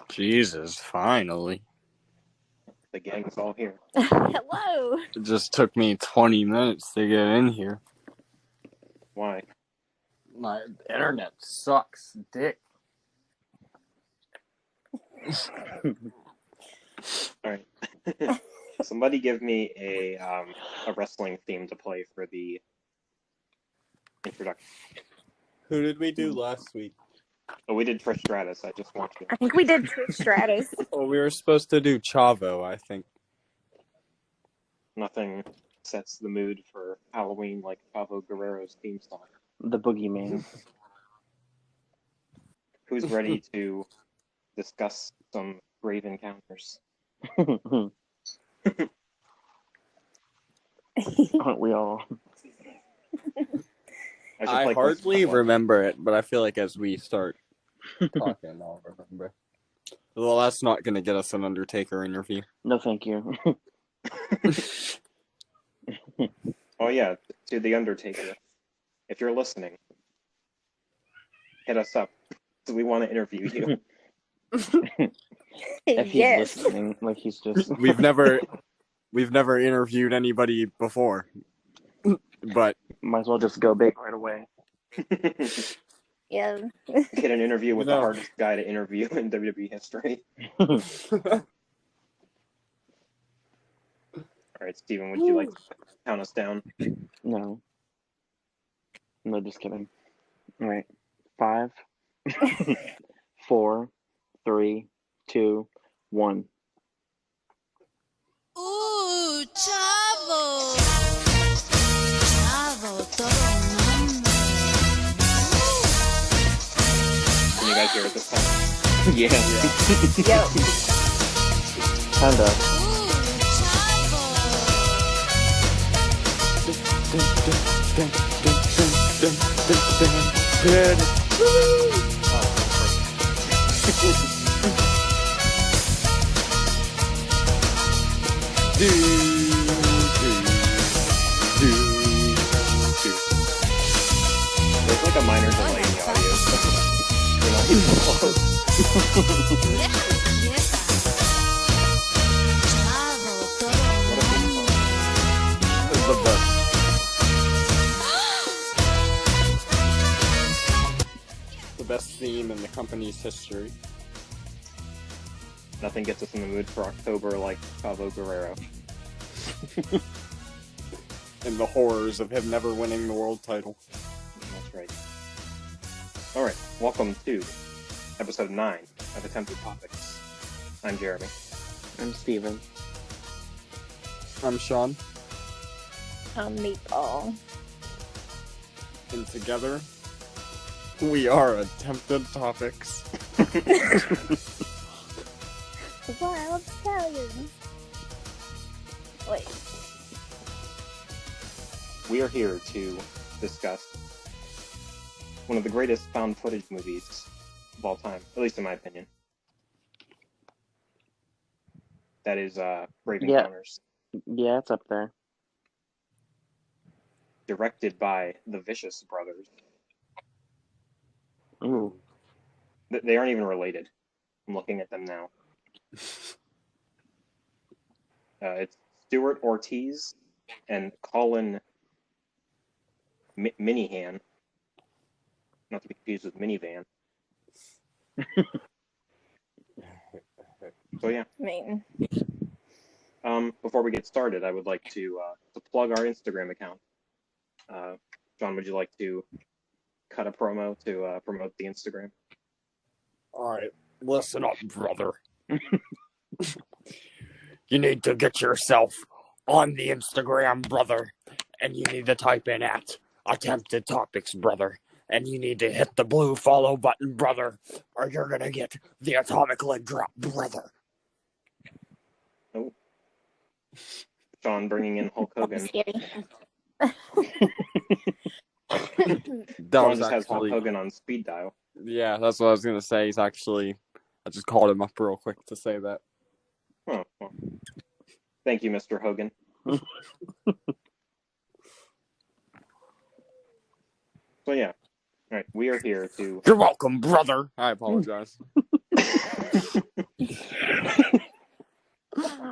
Jesus, finally. The gang's all here. Hello. It just took me 20 minutes to get in here. Why? My internet sucks dick. Alright. Somebody give me a wrestling theme to play for the introduction. Who did we do last week? Oh, we did Trish Stratus. I just watched it. I think we did Trish Stratus. Oh, we were supposed to do Chavo, I think. Nothing sets the mood for Halloween like Pablo Guerrero's theme song. The Boogeyman. Who's ready to discuss some grave encounters? Aren't we all? I hardly remember it, but I feel like as we start talking, I'll remember. Well, that's not going to get us an Undertaker interview. No, thank you. Oh yeah, to the Undertaker. If you're listening, hit us up. So we want to interview you. If he's Yes. listening, like he's just... We've never interviewed anybody before, but Might as well just go big right away. Yeah. Get an interview with No. the hardest guy to interview in WWE history. All right, Steven, would you like to count us down? No. No, just kidding. All right. 5, 4, 3, 2, 1. Chavo. Chavo, todo mundo. Can you guys hear it this time? Yeah. Yep. Kinda. There's like a minor delay in the audio, so we're not even close. Chavo, todo What a theme mundo. song. it's the best. The best theme in the company's history. Nothing gets us in the mood for October like Pablo Guerrero. And the horrors of him never winning the world title. That's right. All right, welcome to episode 9 of Attempted Topics. I'm Jeremy. I'm Steven. I'm Sean, Meatball. and together, we are Attempted Topics. Wild Stallions. Wait. We are here to discuss one of the greatest found footage movies of all time, at least in my opinion. That is Brave Yeah. Encounters, Yeah, it's up there. directed by the Vicious Brothers. Ooh. They aren't even related. I'm looking at them now. It's Stuart Ortiz and Colin Minihan. Not to be confused with Minivan. So yeah. I mean, Before we get started, I would like to plug our Instagram account. John, would you like to cut a promo to promote the Instagram? Alright, listen up, brother. You need to get yourself on the Instagram, brother. And you need to type in at Attempted Topics, brother. And you need to hit the blue follow button, brother. Or you're gonna get the atomic lid drop, brother. Oh. Sean bringing in Hulk Hogan. scary. Sean just has Hulk Hogan on speed dial. Yeah, that's what I was gonna say. I just called him up real quick to say that. Oh, well. Thank you, Mr. Hogan. So yeah, all right, we are here to. You're welcome, brother. I apologize.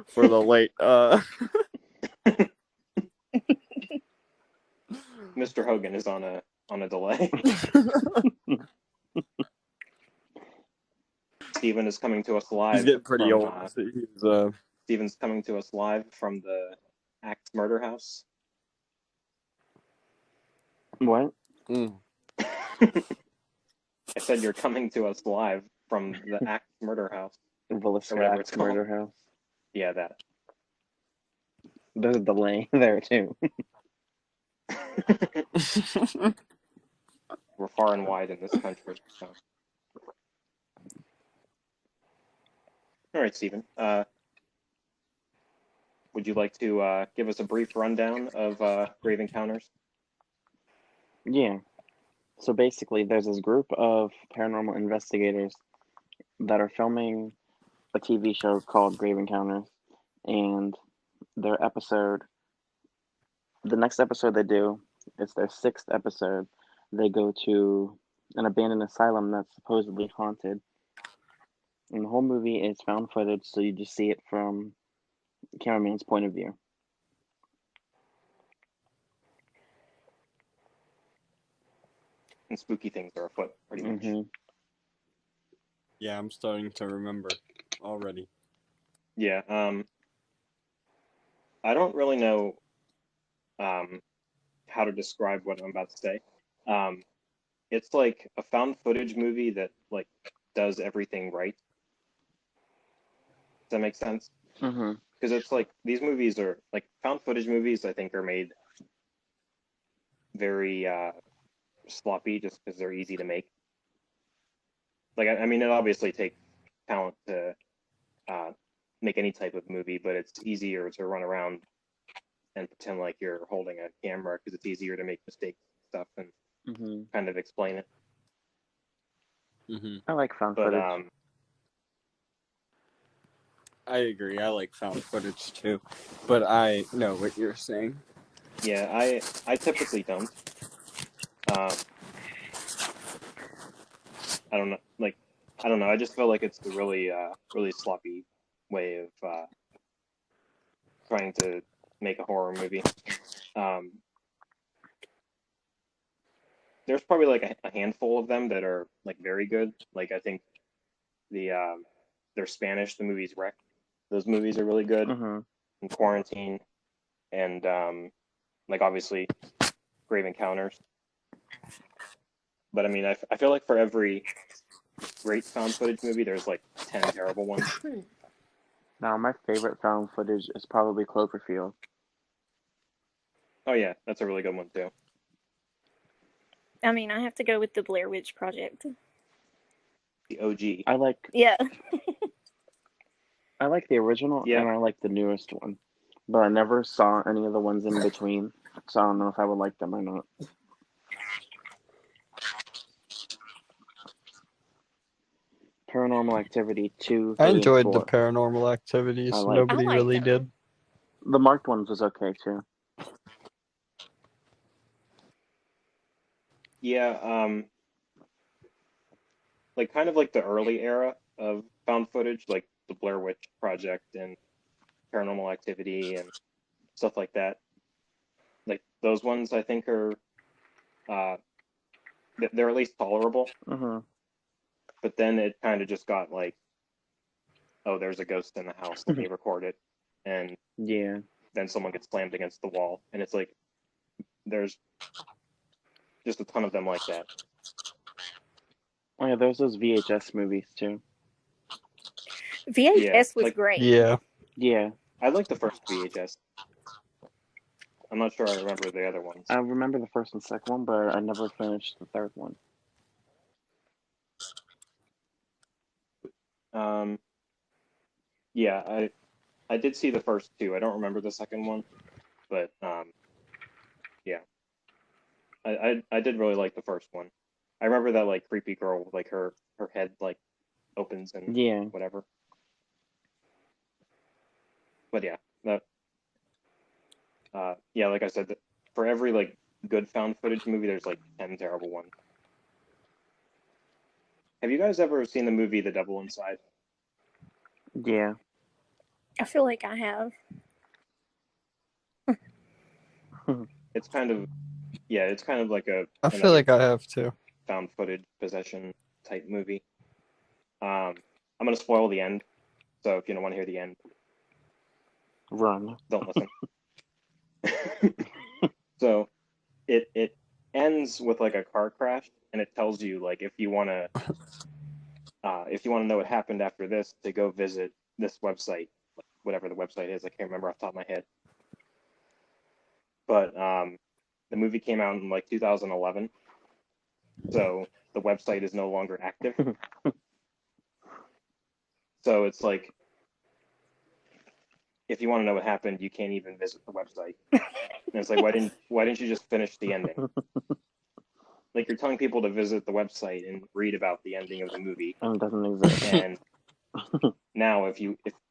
For the late, Mr. Hogan is on a delay. Steven is coming to us live. he's getting pretty from, old. He's, Steven's coming to us live from the Axe Murder House. What? mm. I said you're coming to us live from the Axe Murder House. Villisca whatever it's Axe Murder House. Yeah, that. There's a delay there too. We're far and wide in this country. So. All right, Steven. Would you like to give us a brief rundown of Grave Encounters? Yeah. So basically, there's this group of paranormal investigators that are filming a TV show called Grave Encounters, and the next episode they do, it's their 6th episode. They go to an abandoned asylum that's supposedly haunted. And the whole movie is found footage, so you just see it from the cameraman's point of view. And spooky things are afoot, pretty much. Mm-hmm. Yeah, I'm starting to remember already. Yeah. I don't really know how to describe what I'm about to say. It's like a found footage movie that like does everything right. Does that make sense? Mm-hmm. Because it's like these movies are like found footage movies. I think are made very sloppy just because they're easy to make. Like I mean, it obviously takes talent to make any type of movie, but it's easier to run around and pretend like you're holding a camera because it's easier to make mistakes and stuff and Mm-hmm. kind of explain it. Mm-hmm. I like found But footage. I agree. I like found footage too, but I know what you're saying. yeah, I typically don't. I don't know, like I don't know. I just feel like it's a really really sloppy way of trying to make a horror movie. There's probably like a handful of them that are like very good. Like I think the they're Spanish. The movies Wreck. Those movies are really good. Mm-hmm. And Quarantine, and like obviously Grave Encounters. But I mean, I feel like for every great found footage movie, there's like 10 terrible ones. Now, my favorite found footage is probably Cloverfield. Oh yeah, that's a really good one too. I mean, I have to go with the Blair Witch Project. The OG. I like Yeah. the original, Yeah. and I like the newest one, but I never saw any of the ones in between, so I don't know if I would like them or not. Paranormal Activity 2, 3, I and enjoyed the 4. Paranormal Activities. I like Nobody I like really them. did. The marked ones was okay too. Yeah, like kind of like the early era of found footage, like the Blair Witch Project and Paranormal Activity and stuff like that. Like those ones, I think are they're at least tolerable. Mm-hmm. But then it kind of just got like, oh, there's a ghost in the house. Let me record it, and Yeah. then someone gets slammed against the wall, and it's like there's just a ton of them like that. Oh yeah, there's those VHS movies too. VHS was like- great. Yeah. Yeah, I like the first VHS. I'm not sure I remember the other ones. I remember the first and second one, but I never finished the third one. Yeah, I did see the first two. I don't remember the second one, but yeah, I did really like the first one. I remember that like creepy girl, like her head like opens and Yeah. whatever. But yeah, that yeah, like I said, for every like good found footage movie, there's like 10 terrible ones. Have you guys ever seen the movie The Devil Inside? Yeah. I feel like I have. It's kind of like I feel another like I have too. found footage possession type movie. I'm gonna spoil the end, so if you don't want to hear the end, Run. don't listen. So it ends with like a car crash, and it tells you like if you wanna know what happened after this, to go visit this website, whatever the website is. I can't remember off the top of my head. But the movie came out in like 2011, so the website is no longer active. So it's like, if you want to know what happened, you can't even visit the website. And it's like, why didn't you just finish the ending? Like, you're telling people to visit the website and read about the ending of the movie, And it doesn't exist. and now if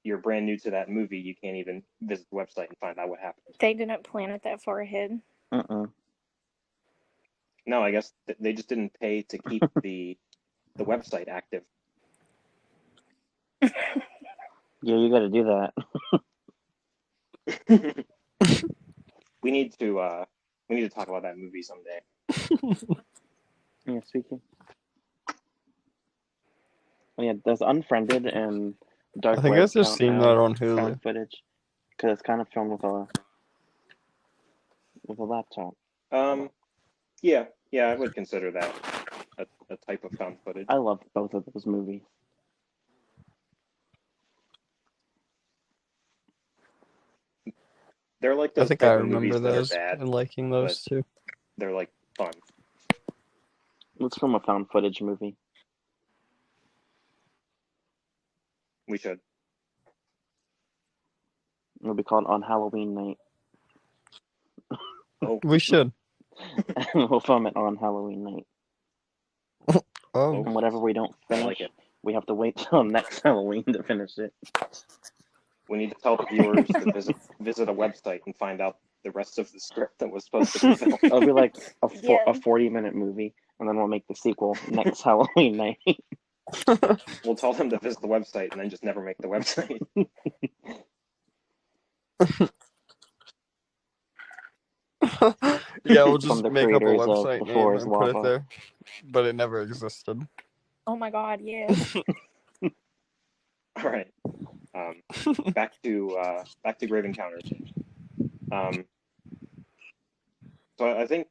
you're brand new to that movie, you can't even visit the website and find out what happened. They didn't plan it that far ahead. No, I guess they just didn't pay to keep the website active. Yeah, you got to do that. We need to talk about that movie someday. Yeah, speaking. Oh, yeah, does Unfriended and Dark I think Web I've just count seen as that on found Hulu. footage? Because it's kind of filmed with a laptop. Yeah, I would consider that a type of found footage. I love both of those movies. They're like I those think type I of movies remember that are those bad, and liking those too. they're like fun. It's from a found footage movie. We should. It'll be called On Halloween Night. Oh, We should. We'll film it on Halloween night. Oh, And whatever we don't I finish, like it. we have to wait till next Halloween to finish it. We need to tell the viewers to visit a website and find out the rest of the script that was supposed to be filmed. It'll be like a Yeah. 40-minute movie, and then we'll make the sequel next Halloween night. We'll tell them to visit the website and then just never make the website. yeah, we'll From just the make up a creators of website The name Floor is and put it Lava. there, but it never existed. Oh my god, yes. All right. Back to Grave Encounters. So I think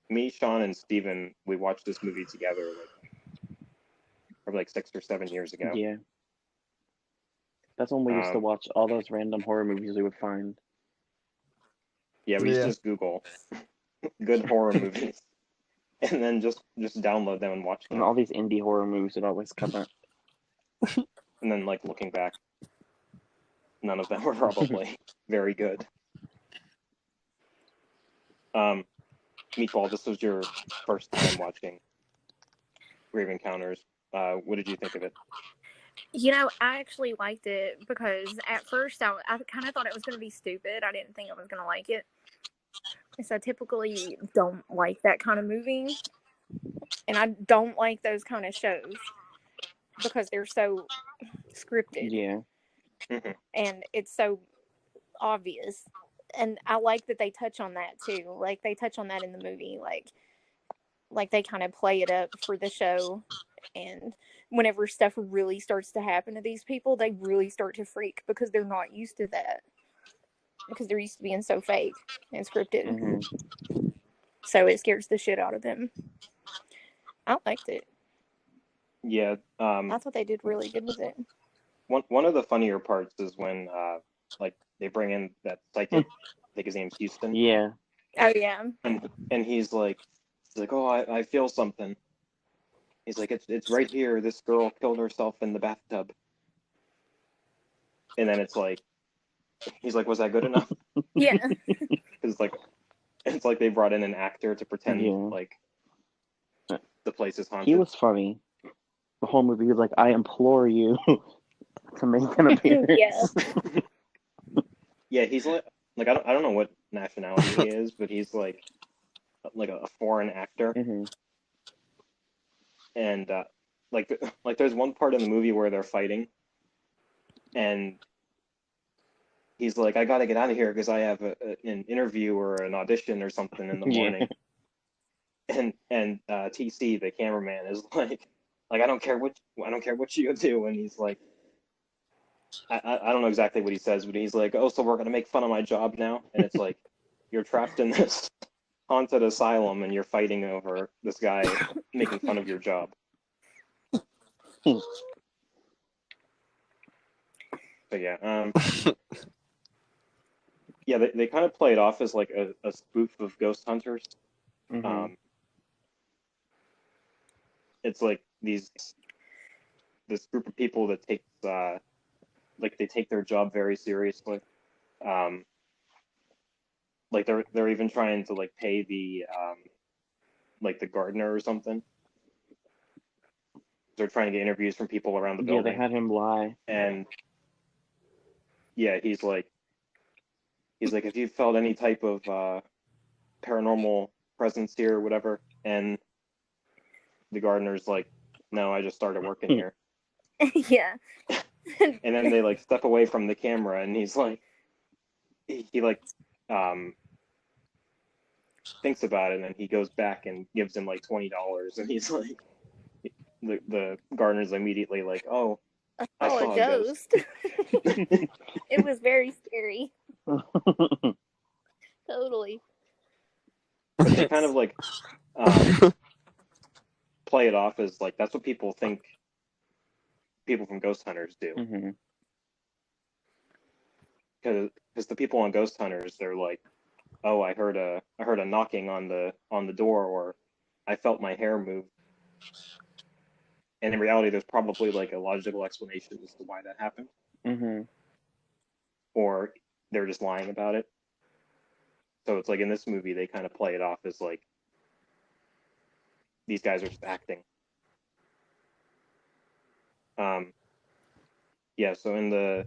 me, Sean, and Steven, we watched this movie together probably like 6 or 7 years ago. Yeah. That's when we used to watch all those random horror movies we would find. Yeah, we used to Yeah. just Google good horror movies and then just download them and watch And them. all these indie horror movies would always come up. And then, like, looking back, none of them were probably very good. Meatball, this was your first time watching Grave Encounters. What did you think of it? You know, I actually liked it because at first I kind of thought it was going to be stupid. I didn't think I was going to like it. So I typically don't like that kind of movie. And I don't like those kind of shows because they're so scripted. Yeah. And it's so obvious. And I like that they touch on that too. Like they touch on that in the movie. Like they kind of play it up for the show. And whenever stuff really starts to happen to these people, they really start to freak because they're not used to that. Because they're used to being so fake and scripted. Mm-hmm. So it scares the shit out of them. I liked it. Yeah. I thought they did really good with it. One of the funnier parts is when like they bring in that psychic. I think his name's Houston. Yeah. Oh yeah. And he's like, oh, I feel something. He's like, it's right here. This girl killed herself in the bathtub. And then it's like, he's like, was that good enough? Yeah. Because it's like they brought in an actor to pretend like the place is haunted. He was funny. The whole movie, he was like, I implore you to make an appearance. Yeah. Yeah, he's like I don't know what nationality he is, but he's like a foreign actor. Mm-hmm. And like there's one part in the movie where they're fighting, and he's like, I gotta get out of here because I have an interview or an audition or something in the Yeah. morning. And TC, the cameraman, is like I don't care what you do, and he's like, I don't know exactly what he says, but he's like, oh, so we're gonna make fun of my job now, and it's like, you're trapped in this haunted asylum and you're fighting over this guy making fun of your job. So yeah, yeah, they kind of play it off as like a spoof of Ghost Hunters. Mhm. It's like this group of people that takes like they take their job very seriously. Like they're even trying to like pay the like the gardener or something. They're trying to get interviews from people around the Yeah, they building, had him lie. and yeah, he's like, if you felt any type of paranormal presence here or whatever, and the gardener's like, no, I just started working here. Yeah. And then they like step away from the camera, and he's like, he like thinks about it, and then he goes back and gives him like $20, and he's like, the gardener's immediately like, oh, I Oh, saw a a ghost. ghost. It was very scary. Totally. But they kind of like play it off as like that's what people think people from Ghost Hunters do. Mhm. Because the people on Ghost Hunters, they're like, oh, I heard a knocking on the door, or I felt my hair move. And in reality, there's probably like a logical explanation as to why that happened, Mhm. or they're just lying about it. So it's like in this movie, they kind of play it off as like these guys are just acting. Yeah. So in the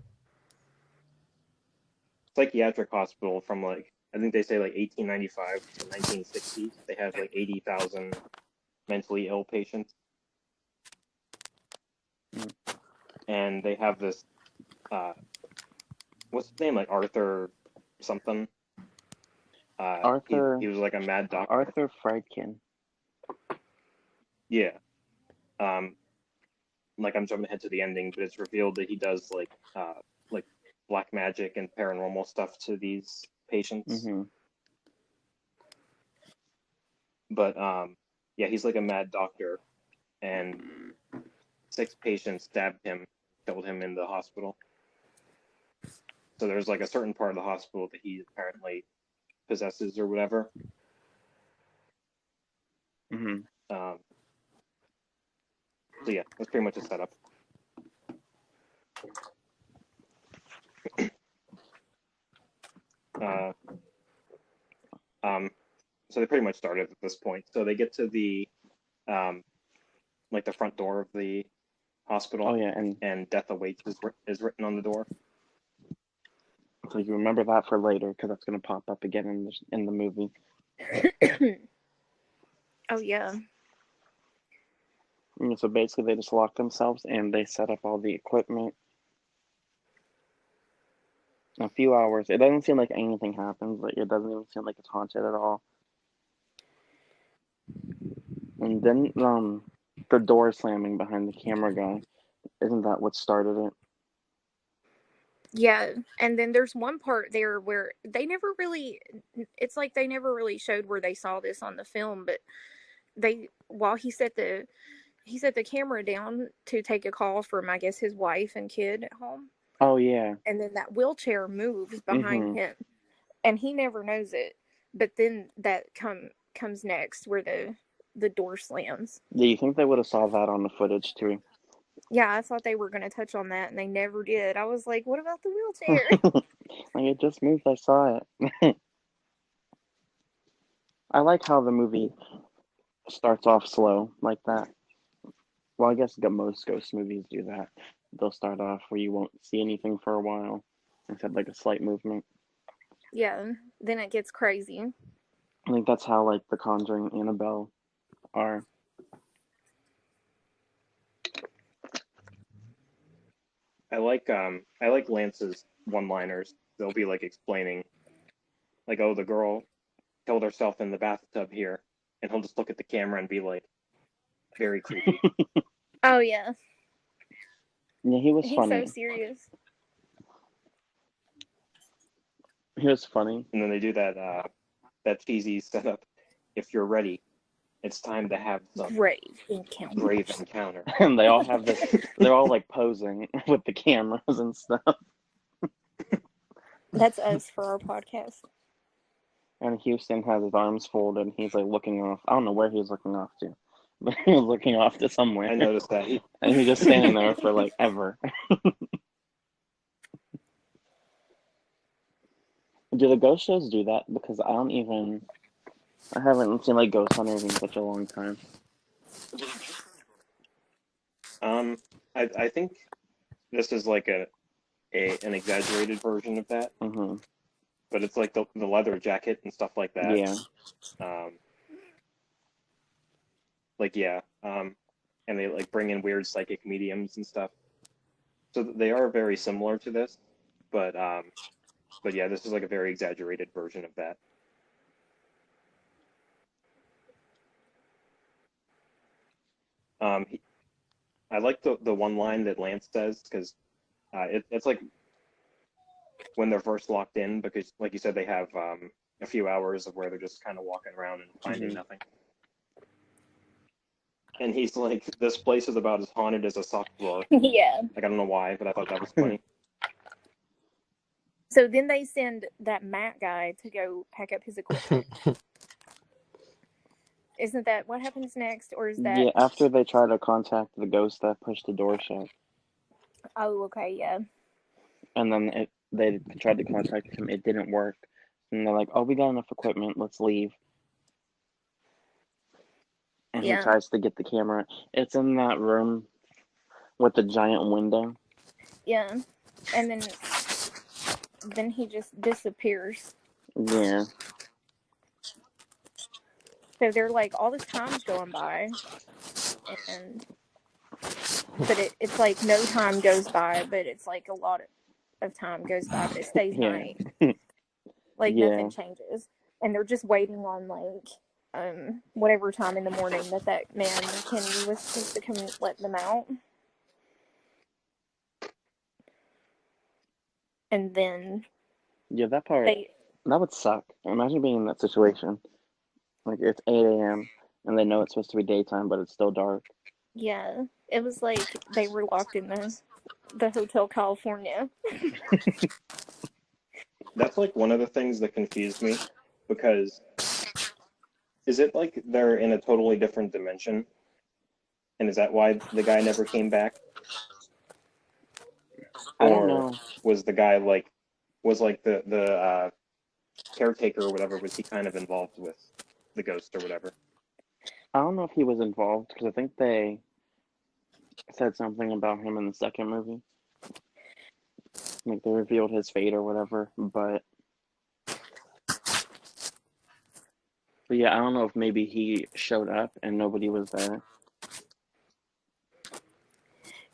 psychiatric hospital from like I think they say like 1895 to 1960, they have like 80,000 mentally ill patients, and they have this what's his name, like Arthur something. Arthur He was like a mad doctor. Arthur Friedkin. Yeah. Like I'm jumping ahead to the ending, but it's revealed that he does like black magic and paranormal stuff to these patients. Mhm. But yeah, he's like a mad doctor, and 6 patients stabbed him, killed him in the hospital. So there's like a certain part of the hospital that he apparently possesses or whatever. Mhm. So yeah, that's pretty much a setup. So they pretty much started at this point. So they get to the like the front door of the hospital. Oh yeah, and death awaits is written on the door. so you remember that for later because that's gonna pop up again in the movie. Oh yeah. And so basically, they just lock themselves and they set up all the equipment. In a few hours, it doesn't seem like anything happens. Like it doesn't even seem like it's haunted at all. And then the door slamming behind the camera guy, isn't that what started it? Yeah, and then there's one part there where they never really, it's like they never really showed where they saw this on the film, but while he set the camera down to take a call from, I guess, his wife and kid at home. Oh yeah. And then that wheelchair moves behind Mhm. him, and he never knows it. But then that comes next where the door slams. Do you think they would have saw that on the footage too? Yeah, I thought they were going to touch on that, and they never did. I was like, what about the wheelchair? Like it just moved. I saw it. I like how the movie starts off slow like that. Well, I guess most ghost movies do that. They'll start off where you won't see anything for a while, instead like a slight movement. Yeah, then it gets crazy. I think that's how like The Conjuring, Annabelle are. I like Lance's one-liners. They'll be like explaining, like, oh, the girl killed herself in the bathtub here, and he'll just look at the camera and be like, very creepy. Oh yeah, Yeah, he was he's funny. so serious. He was funny. And then they do that cheesy setup. If you're ready, it's time to have some Grave encounter. grave encounter. And they all have this, they're all like posing with the cameras and stuff. That's us for our podcast. And Houston has his arms folded. He's like looking off. I don't know where he's looking off to, but he was looking off to somewhere. I noticed that. And he's just standing there for like ever. Do the ghost shows do that? Because I haven't seen like Ghost Hunters in such a long time. I think this is like an exaggerated version of that, Mm-hmm. but it's like the leather jacket and stuff like that. Yeah. And they like bring in weird psychic mediums and stuff. So they are very similar to this, but yeah, this is like a very exaggerated version of that. I like the one line that Lance says because it's like when they're first locked in, because like you said, they have a few hours of where they're just kind of walking around and finding Mhm. nothing. And he's like, this place is about as haunted as a sock drawer. Yeah. Like, I don't know why, but I thought that was funny. So then they send that Matt guy to go pack up his equipment. Isn't that what happens next, or is that? Yeah, after they try to contact the ghost that pushed the door shut. Oh, okay, yeah. And then they tried to contact him. It didn't work. And they're like, oh, we got enough equipment. Let's leave. And Yeah. he tries to get the camera. It's in that room with the giant window. Yeah. And then he just disappears. Yeah. So they're like, all this time's going by, but it's like no time goes by, but it's like a lot of time goes by, but it stays Yeah. night. Like Yeah. nothing changes, and they're just waiting on like whatever time in the morning that man Kenny was supposed to come let them out, and then Yeah, that part, that would suck. Imagine being in that situation. Like, it's 8 a.m. and they know it's supposed to be daytime, but it's still dark. yeah, it was like they were locked in the Hotel California. That's like one of the things that confused me, because is it like they're in a totally different dimension? And is that why the guy never came back? I don't Or know. was the guy like, the caretaker or whatever, was he kind of involved with the ghost or whatever? I don't know if he was involved, because I think they said something about him in the second movie. Like, they revealed his fate or whatever, but yeah, I don't know if maybe he showed up and nobody was there.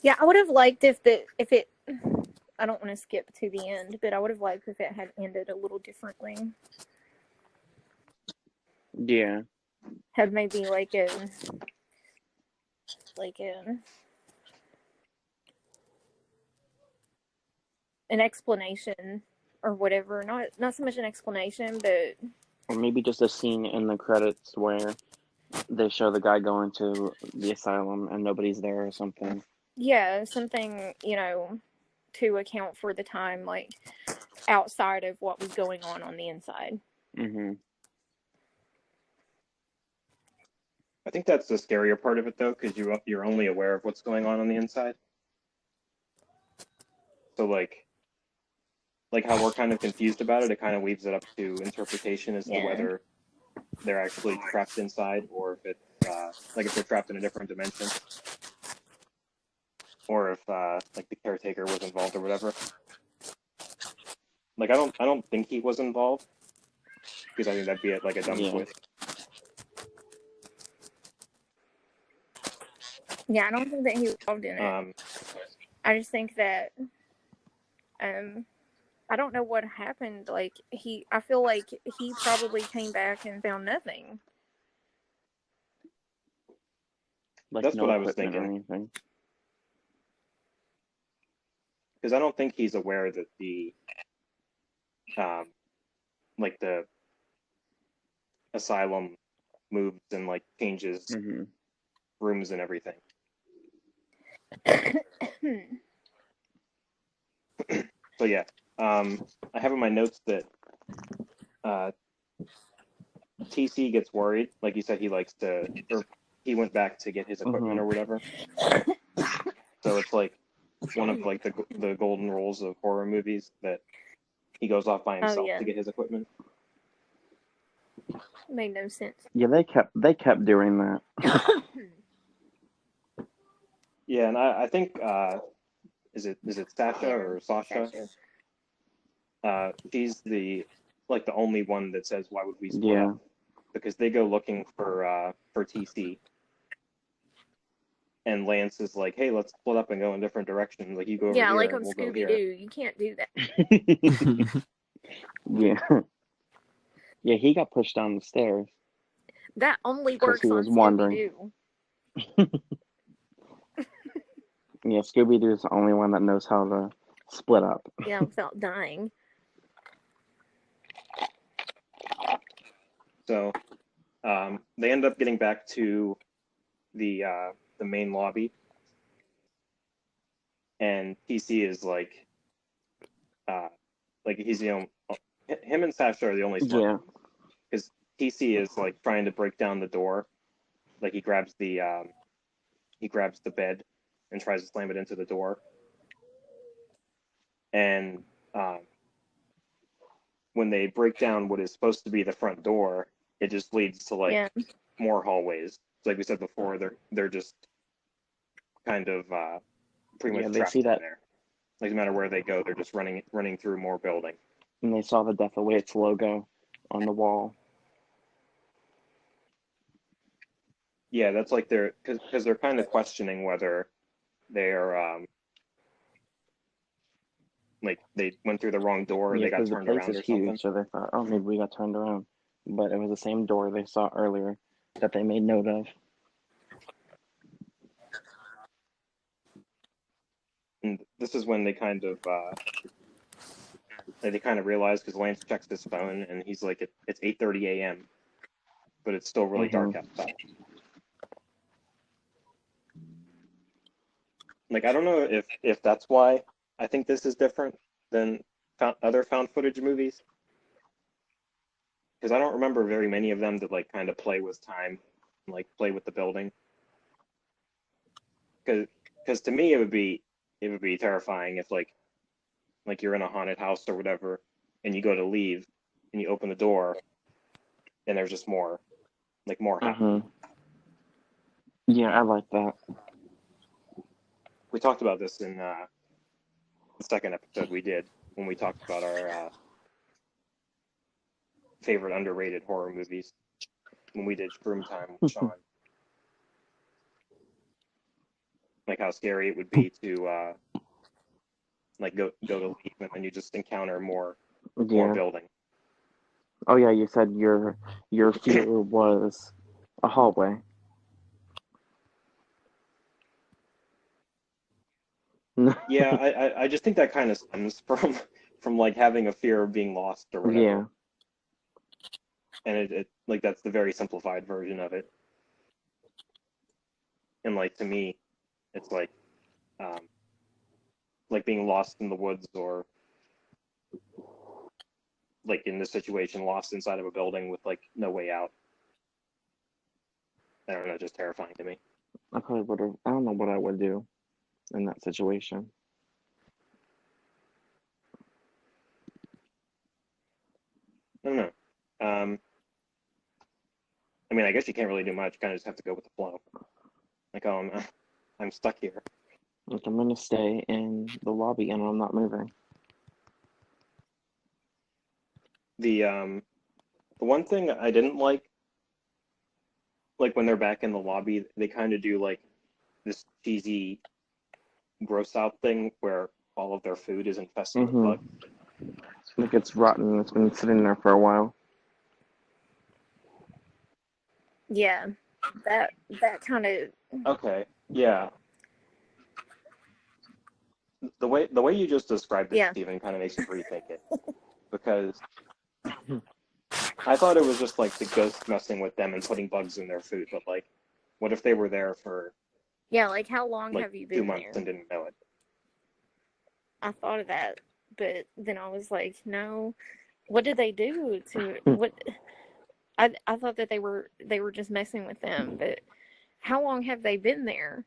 Yeah, I would have liked if it. I don't want to skip to the end, but I would have liked if it had ended a little differently. Yeah. Had maybe like a an explanation or whatever. Not so much an explanation, but Or maybe just a scene in the credits where they show the guy going to the asylum and nobody's there or something. yeah, something, to account for the time, like outside of what was going on the inside. Mm-hmm. I think that's the scarier part of it, though, because you're only aware of what's going on the inside. So like how we're kind of confused about it, it kind of leaves it up to interpretation as to whether they're actually trapped inside, or if it's like if they're trapped in a different dimension, or if like the caretaker was involved or whatever. Like I don't think he was involved, because I think that'd be like a dumb twist. Yeah, I don't think that he was involved in it. I just think that I don't know what happened. Like I feel like he probably came back and found nothing. Like That's no what I was equipment or thinking. anything. Because I don't think he's aware that like the asylum moves and like changes Hmm. rooms and everything. So yeah, I have in my notes that TC gets worried. Like you said, he likes to, or he went back to get his equipment or whatever. So it's like one of like the golden rules of horror movies that he goes off by himself yeah. to get his equipment. Made no sense. Yeah, they kept doing that. Yeah, and I think is it Sasha Yeah, or Sasha? She's the only one that says why would we split Yeah. up? Because they go looking for TC. And Lance is like, hey, let's split up and go in different directions. Like, you go over Yeah, here like and on we'll go Scooby here. Doo, you can't do that. Yeah. Yeah, he got pushed down the stairs. That only 'Cause works he on was Scooby wandering. Doo. Yeah, Scooby Doo's the only one that knows how to split up. Yeah, without dying. So they end up getting back to the main lobby, and TC is like he's the only, him and Sasha are the only smart Yeah. ones, because TC is like trying to break down the door. Like he grabs the bed and tries to slam it into the door, and when they break down what is supposed to be the front door, it just leads to like more hallways. So like we said before, they're just kind of pretty much Yeah, they trapped see in that, there. Like no matter where they go, they're just running through more building. and they saw the Death Awaits logo on the wall. Yeah, that's like because they're kind of questioning whether they're like they went through the wrong door or Yeah, they got because the turned place around is or huge, something. so they thought, oh, maybe we got turned around. But it was the same door they saw earlier that they made note of. And this is when they kind of realize, because Lance checks his phone and he's like, it's 8:30 a.m., but it's still really dark outside. Like I don't know if that's why I think this is different than other found footage movies, because I don't remember very many of them that like kind of play with time, and, like play with the building. Because to me it would be terrifying if like you're in a haunted house or whatever, and you go to leave and you open the door and there's just more happening. Yeah, I like that. We talked about this in the second episode we did when we talked about our favorite underrated horror movies when we did Shroom Time with Sean. Like how scary it would be to like go to leave and then you just encounter more building. Oh yeah, you said your fear was a hallway. Yeah, I just think that kind of stems from like having a fear of being lost or whatever. Yeah. And it like that's the very simplified version of it. And like to me, it's like being lost in the woods, or like in this situation, lost inside of a building with like no way out. I don't know, just terrifying to me. I probably would have. I don't know what I would do in that situation. I don't know. I mean, I guess you can't really do much. You kind of just have to go with the flow. Like, oh, I'm stuck here. Like, I'm gonna stay in the lobby and I'm not moving. The one thing I didn't like when they're back in the lobby, they kind of do like this cheesy gross out thing where all of their food is infested with Mhm. bugs. Like it's rotten. It's been sitting there for a while. Yeah, that kind of Okay, yeah. The way you just described it, yeah. Stephen, kind of makes me rethink it because I thought it was just like the ghost messing with them and putting bugs in their food, but like, what if they were there for Yeah, like how long like have you 2 been months there? and didn't know it? I thought of that, but then I was like, no. What did they do to what? I thought that they were just messing with them, but how long have they been there?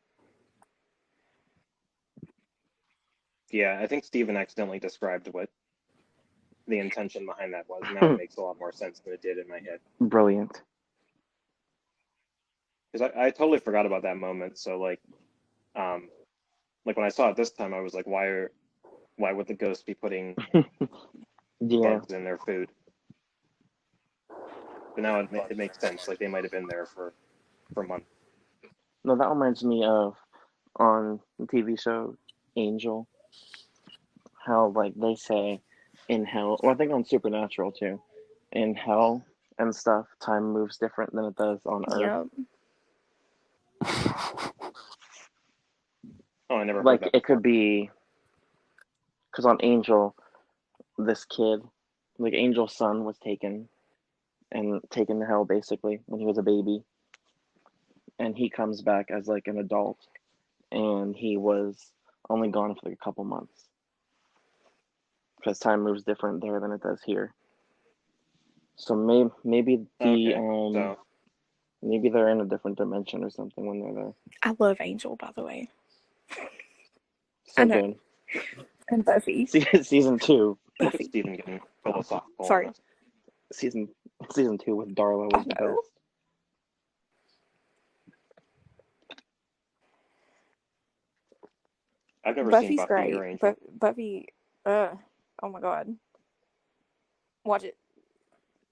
Yeah, I think Stephen accidentally described what the intention behind that was. Now it makes a lot more sense than it did in my head. Brilliant. Because I totally forgot about that moment. So like when I saw it this time, I was like, why would the ghost be putting Yeah. bugs in their food? But now it makes sense. Like they might have been there for months. No, that reminds me of on the TV show Angel, how like they say in hell, or I think on Supernatural too, in hell and stuff, time moves different than it does on Earth. Yep. Oh, I never heard Like that it before. could be because on Angel, this kid, like Angel's son, was taken to hell basically when he was a baby, and he comes back as like an adult, and he was only gone for like a couple months because time moves different there than it does here. So maybe Okay, so maybe they're in a different dimension or something when they're there. I love Angel, by the way. So I know. good. And Buffy. Season 2. look at Buffy. Stephen getting philosophical Sorry. on us. Season 2 with Darla I was the know. best. I've never seen Buffy's Buffy great. or Angel. Buffy, oh my god. Watch it.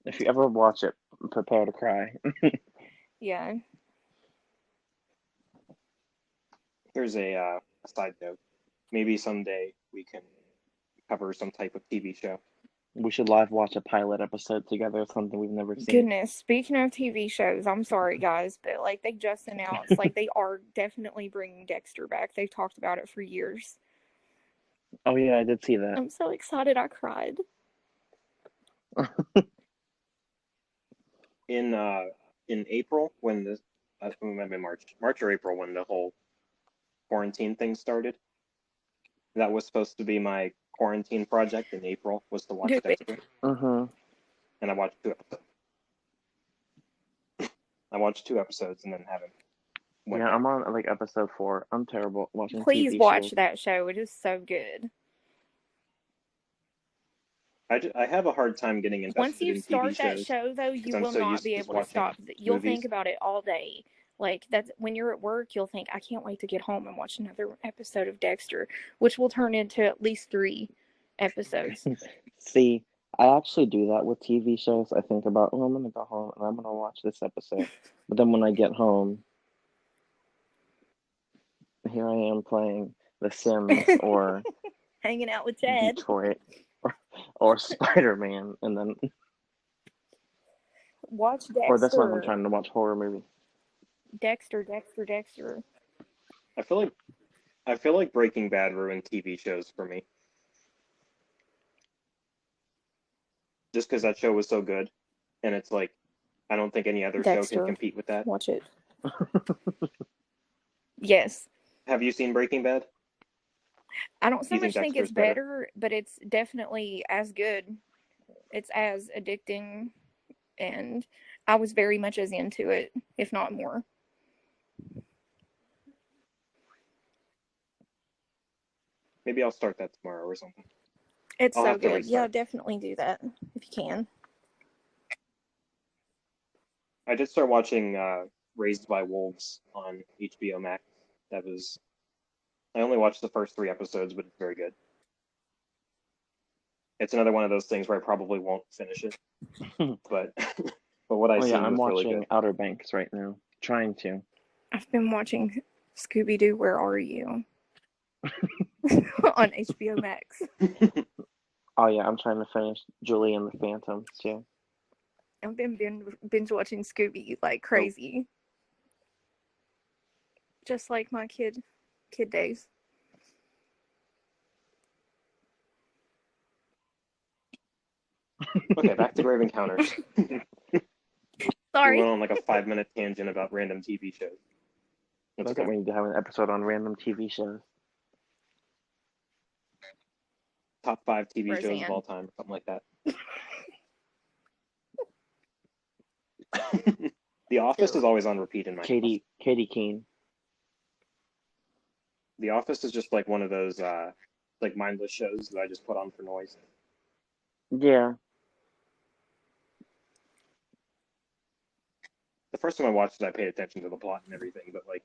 If you ever watch it, prepare to cry. Yeah. Here's a side note. Maybe someday we can cover some type of TV show. We should live watch a pilot episode together, something we've never seen. Goodness. Speaking of TV shows, I'm sorry, guys, but like they just announced, like they are definitely bringing Dexter back. They've talked about it for years. Oh yeah, I did see that. I'm so excited. I cried. In April when this it might have been March or April when the whole quarantine thing started. That was supposed to be my quarantine project in April, was to watch Do it. Dexter, Mm-hmm. and I watched 2 episodes. I watched 2 episodes and then haven't. Yeah, I'm on like episode 4. I'm terrible at watching Please TV watch shows. that show. It is so good. I have a hard time getting invested Once you in TV start that shows show, though, because you I'm will so not used be to just able to watching stop. You'll movies. think about it all day. Like that's when you're at work, you'll think, I can't wait to get home and watch another episode of Dexter, which will turn into at least 3 episodes. See, I actually do that with TV shows. I think about, oh, I'm gonna go home and I'm gonna watch this episode. But then when I get home, here I am playing The Sims or Hanging out with Chad. Detroit or Spider-Man, and then Watch Dexter. or this month I'm trying to watch horror movie. Dexter. I feel like Breaking Bad ruined TV shows for me. Just because that show was so good, and it's like I don't think any other show Dexter. can compete with that. Watch it. Yes. Have you seen Breaking Bad? I don't so You think much think it's Dexter's better? better, but it's definitely as good. It's as addicting, and I was very much as into it, if not more. Maybe I'll start that tomorrow or something. It's I'll so have to good. Yeah, restart. definitely do that if you can. I did start watching Raised by Wolves on HBO Max. I only watched the first 3 episodes, but it's very good. It's another one of those things where I probably won't finish it, but what I Oh see yeah, I'm was really watching good. Outer Banks right now. Trying to. I've been watching Scooby-Doo, Where Are You? on HBO Max. Oh yeah, I'm trying to finish Julie and the Phantoms too. I've been binge watching Scooby like crazy. Just like my kid days. Okay, back to Grave Encounters. We Sorry. went on like a 5-minute tangent about random TV shows. That's I think okay. we need to have an episode on random TV shows. Top 5 TV shows of Roseanne. all time, something like that. The Office is always on repeat in my house. Katie Keene. The Office is just like one of those like mindless shows that I just put on for noise. Yeah. The first time I watched it, I paid attention to the plot and everything, but like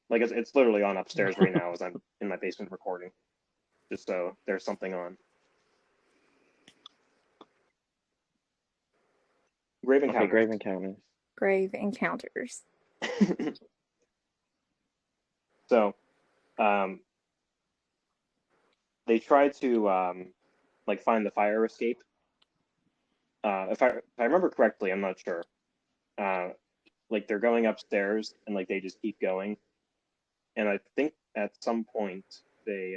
it's literally on upstairs right now as I'm in my basement recording, just so there's something on. Grave Okay, Encounters. Grave Encounters. Grave Encounters. So, they try to like find the fire escape. If I remember correctly, I'm not sure. Like they're going upstairs and like they just keep going, and I think at some point they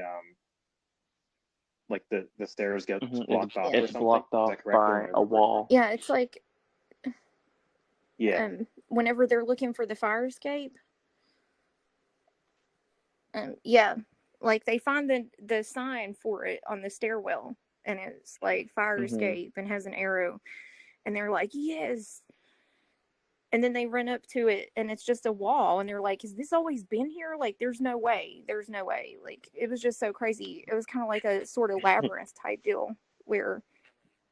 like the stairs get blocked off or It's something. blocked Is off that correct? Or am I by a remembering? wall. Yeah, it's like Yeah. whenever they're looking for the fire escape. Yeah, like they find the sign for it on the stairwell, and it's like fire escape and has an arrow, and they're like, yes. And then they run up to it, and it's just a wall, and they're like, has this always been here? Like, there's no way. Like, it was just so crazy. It was kind of like a sort of labyrinth type deal where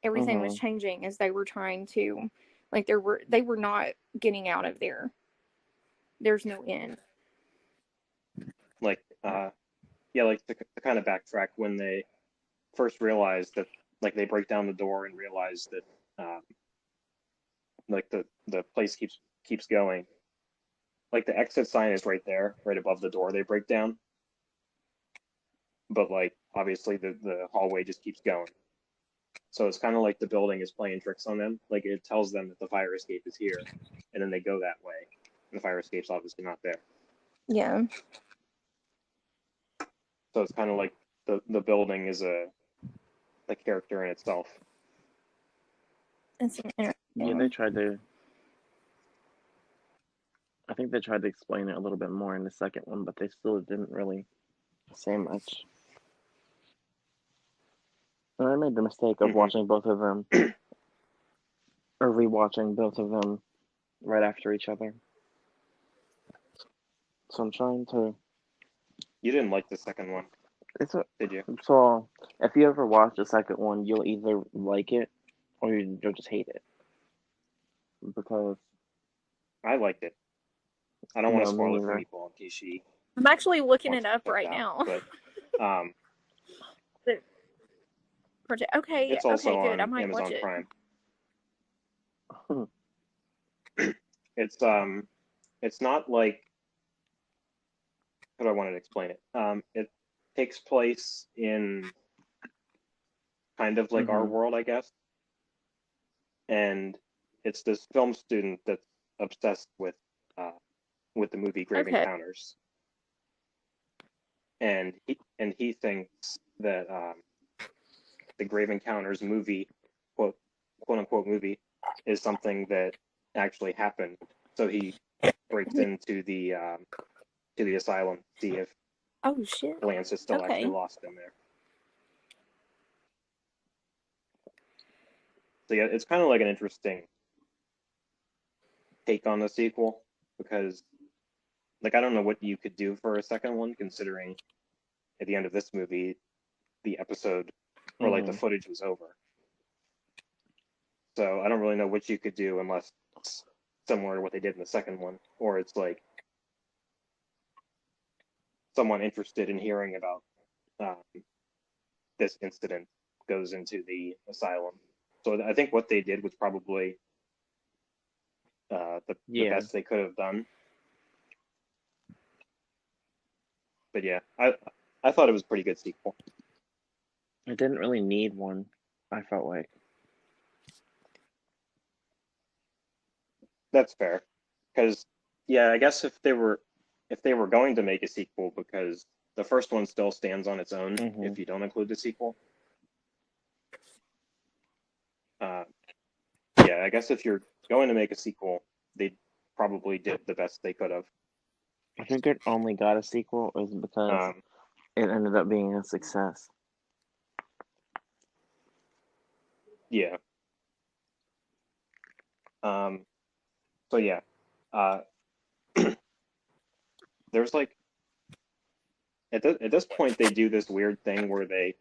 everything was changing as they were trying to, like, they were not getting out of there. There's no end. Like yeah, like to kind of backtrack, when they first realized that, like, they break down the door and realize that like the place keeps going. Like the exit sign is right there, right above the door they break down. But like obviously the hallway just keeps going. So it's kind of like the building is playing tricks on them. Like it tells them that the fire escape is here, and then they go that way. And the fire escape's obviously not there. Yeah. So it's kind of like the building is a character in itself. It's interesting. Yeah, they tried to. I think they tried to explain it a little bit more in the second one, but they still didn't really say much. And I made the mistake of watching both of them, or rewatching both of them right after each other. So I'm trying to. You didn't like the second one, did you? So if you ever watch the second one, you'll either like it or you'll just hate it. Because I liked it. I don't want to No, me spoil it for neither. Meatball in case she I'm actually looking wants it to up check right it now. out. But Project. Okay, it's also okay, good. I on might Amazon watch it. Prime. It's not like, how do I want to explain it? It takes place in kind of like our world, I guess. And it's this film student that's obsessed with the movie Grave Okay. Encounters. And he thinks that the Grave Encounters movie, quote unquote movie, is something that actually happened. So he breaks into the asylum to see if Oh shit. Lance is still Okay. actually lost in there. So yeah, it's kind of like an interesting take on the sequel, because like I don't know what you could do for a second one, considering at the end of this movie the episode or like the footage was over. So I don't really know what you could do unless it's similar to what they did in the second one, or it's like someone interested in hearing about this incident goes into the asylum. So I think what they did was probably the best they could have done. But yeah, I thought it was a pretty good sequel. It didn't really need one, I felt like. That's fair, because yeah, I guess if they were going to make a sequel, because the first one still stands on its own Mhm. if you don't include the sequel. Yeah, I guess if you're going to make a sequel, they probably did the best they could have. I think it only got a sequel is because Um, it ended up being a success. yeah. So yeah, uh, there's like at this point they do this weird thing where they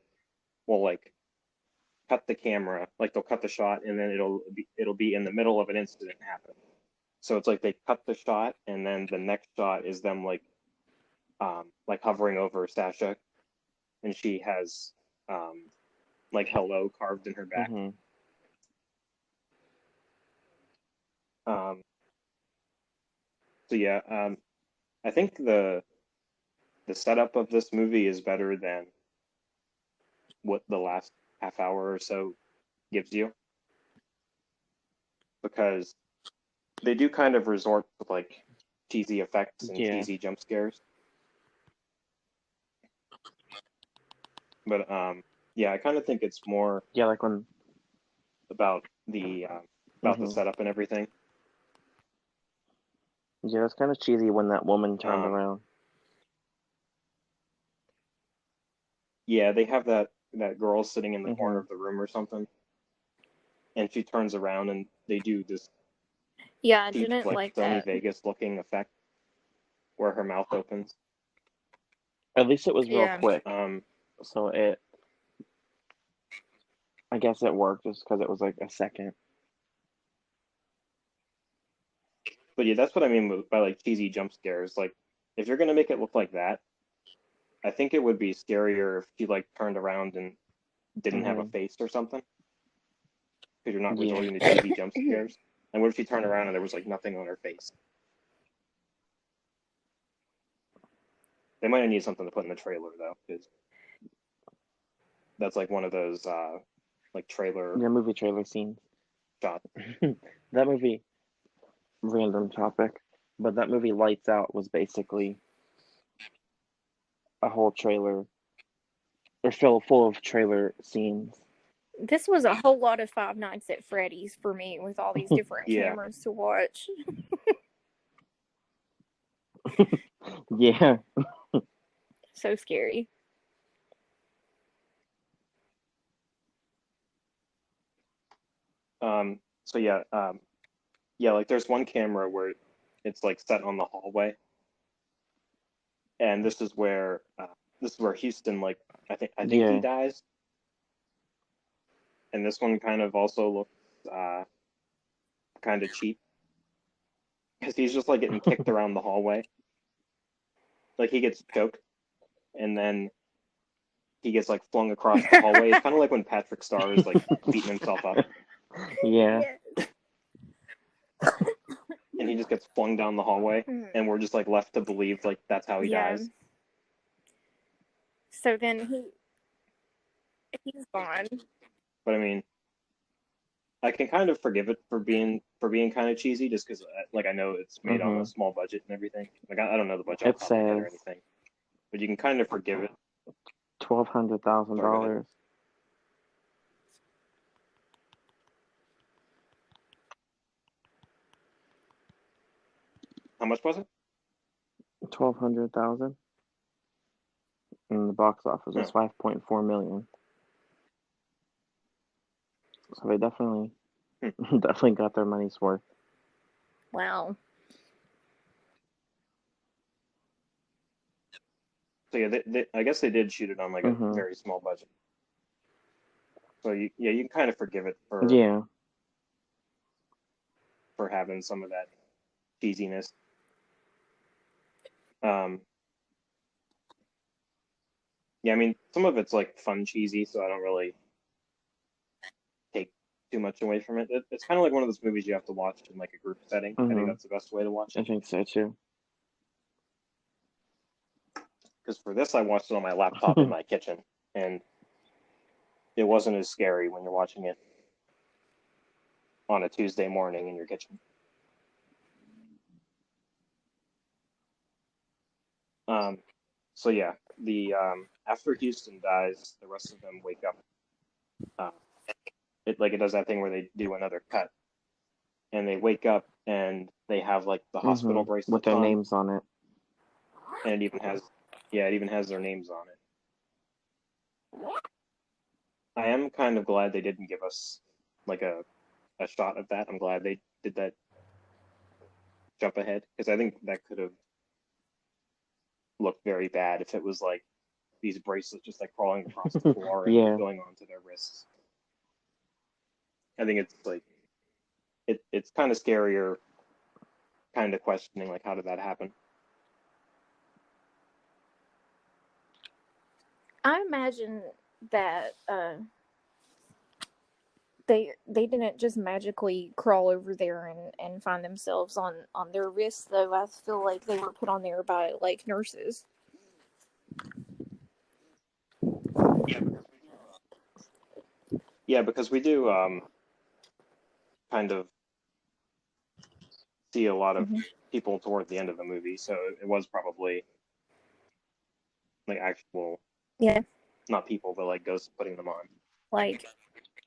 will like cut the camera, like they'll cut the shot, and then it'll be in the middle of an incident happening. So it's like they cut the shot, and then the next shot is them like hovering over Sasha, and she has like hello carved in her back. Hmm. So yeah, I think the setup of this movie is better than what the last half hour or so gives you, because they do kind of resort to like cheesy effects and Yeah. cheesy jump scares. But yeah, I kind of think it's more Yeah, like when. about the Mhm. setup and everything. Yeah, it's kind of cheesy when that woman turned Um, around. Yeah, they have that girl sitting in the corner Mhm. of the room or something, and she turns around and they do this Yeah, I cheap didn't like like Sony that. Vegas looking effect where her mouth opens. At least it was real Yeah. quick, Um, so I guess it worked just because it was like a second. but yeah, that's what I mean by like cheesy jump scares. Like, if you're gonna make it look like that, I think it would be scarier if she like turned around and didn't have a Mhm. face or something, because you're not Yeah. resorting to cheesy jump scares. And what if she turned around and there was like nothing on her face? They might have needed something to put in the trailer though, because that's like one of those like trailer Yeah, movie trailer scenes. shots. That movie, random topic, but that movie Lights Out was basically a whole trailer, or full of trailer scenes. This was a whole lot of Five Nights at Freddy's for me with all these different Yeah. cameras to watch. Yeah. So scary. So yeah, yeah, like there's one camera where it's like set on the hallway, and this is where Houston like I think he Yeah. dies, and this one kind of also looks kind of cheap because he's just like getting kicked around the hallway, like he gets choked, and then he gets like flung across the hallway. It's kind of like when Patrick Star is like beating himself up, Yeah. and he just gets flung down the hallway, and we're just like left to believe like that's how he Yeah. dies. So then he's gone. But I mean, I can kind of forgive it for being kind of cheesy, just because like I know it's made on a Mhm. small budget and everything. Like I don't know the budget off It the top of my head or says anything, but you can kind of forgive it. $1,200,000. How much was it? 1,200,000, and the box office was 5.4 million. So they definitely definitely got their money's worth. Wow. So yeah, I guess they did shoot it on like a Mhm. very small budget. So you can kind of forgive it Yeah. for having some of that cheesiness. Um, yeah, I mean some of it's like fun cheesy, so I don't really take too much away from it. It's kind of like one of those movies you have to watch in like a group setting. I think Mhm. that's the best way to watch I it. think so too. because for this I watched it on my laptop in my kitchen, and it wasn't as scary when you're watching it on a Tuesday morning in your kitchen. So yeah, the after Houston dies, the rest of them wake up. It does that thing where they do another cut, and they wake up and they have like the hospital with bracelets their on, names on it. and it even has their names on it. I am kind of glad they didn't give us like a shot of that. I'm glad they did that jump ahead, because I think that could have looked very bad if it was like these bracelets just like crawling across the floor and Yeah. going onto their wrists. I think it's like it's kind of scarier, kind of questioning like how did that happen. I imagine that they didn't just magically crawl over there and find themselves on their wrists, though. I feel like they were put on there by like nurses. Yeah, because we do kind of see a lot of people toward the end of the movie, so it was probably like actual, Yeah, not people, but like ghosts putting them on. like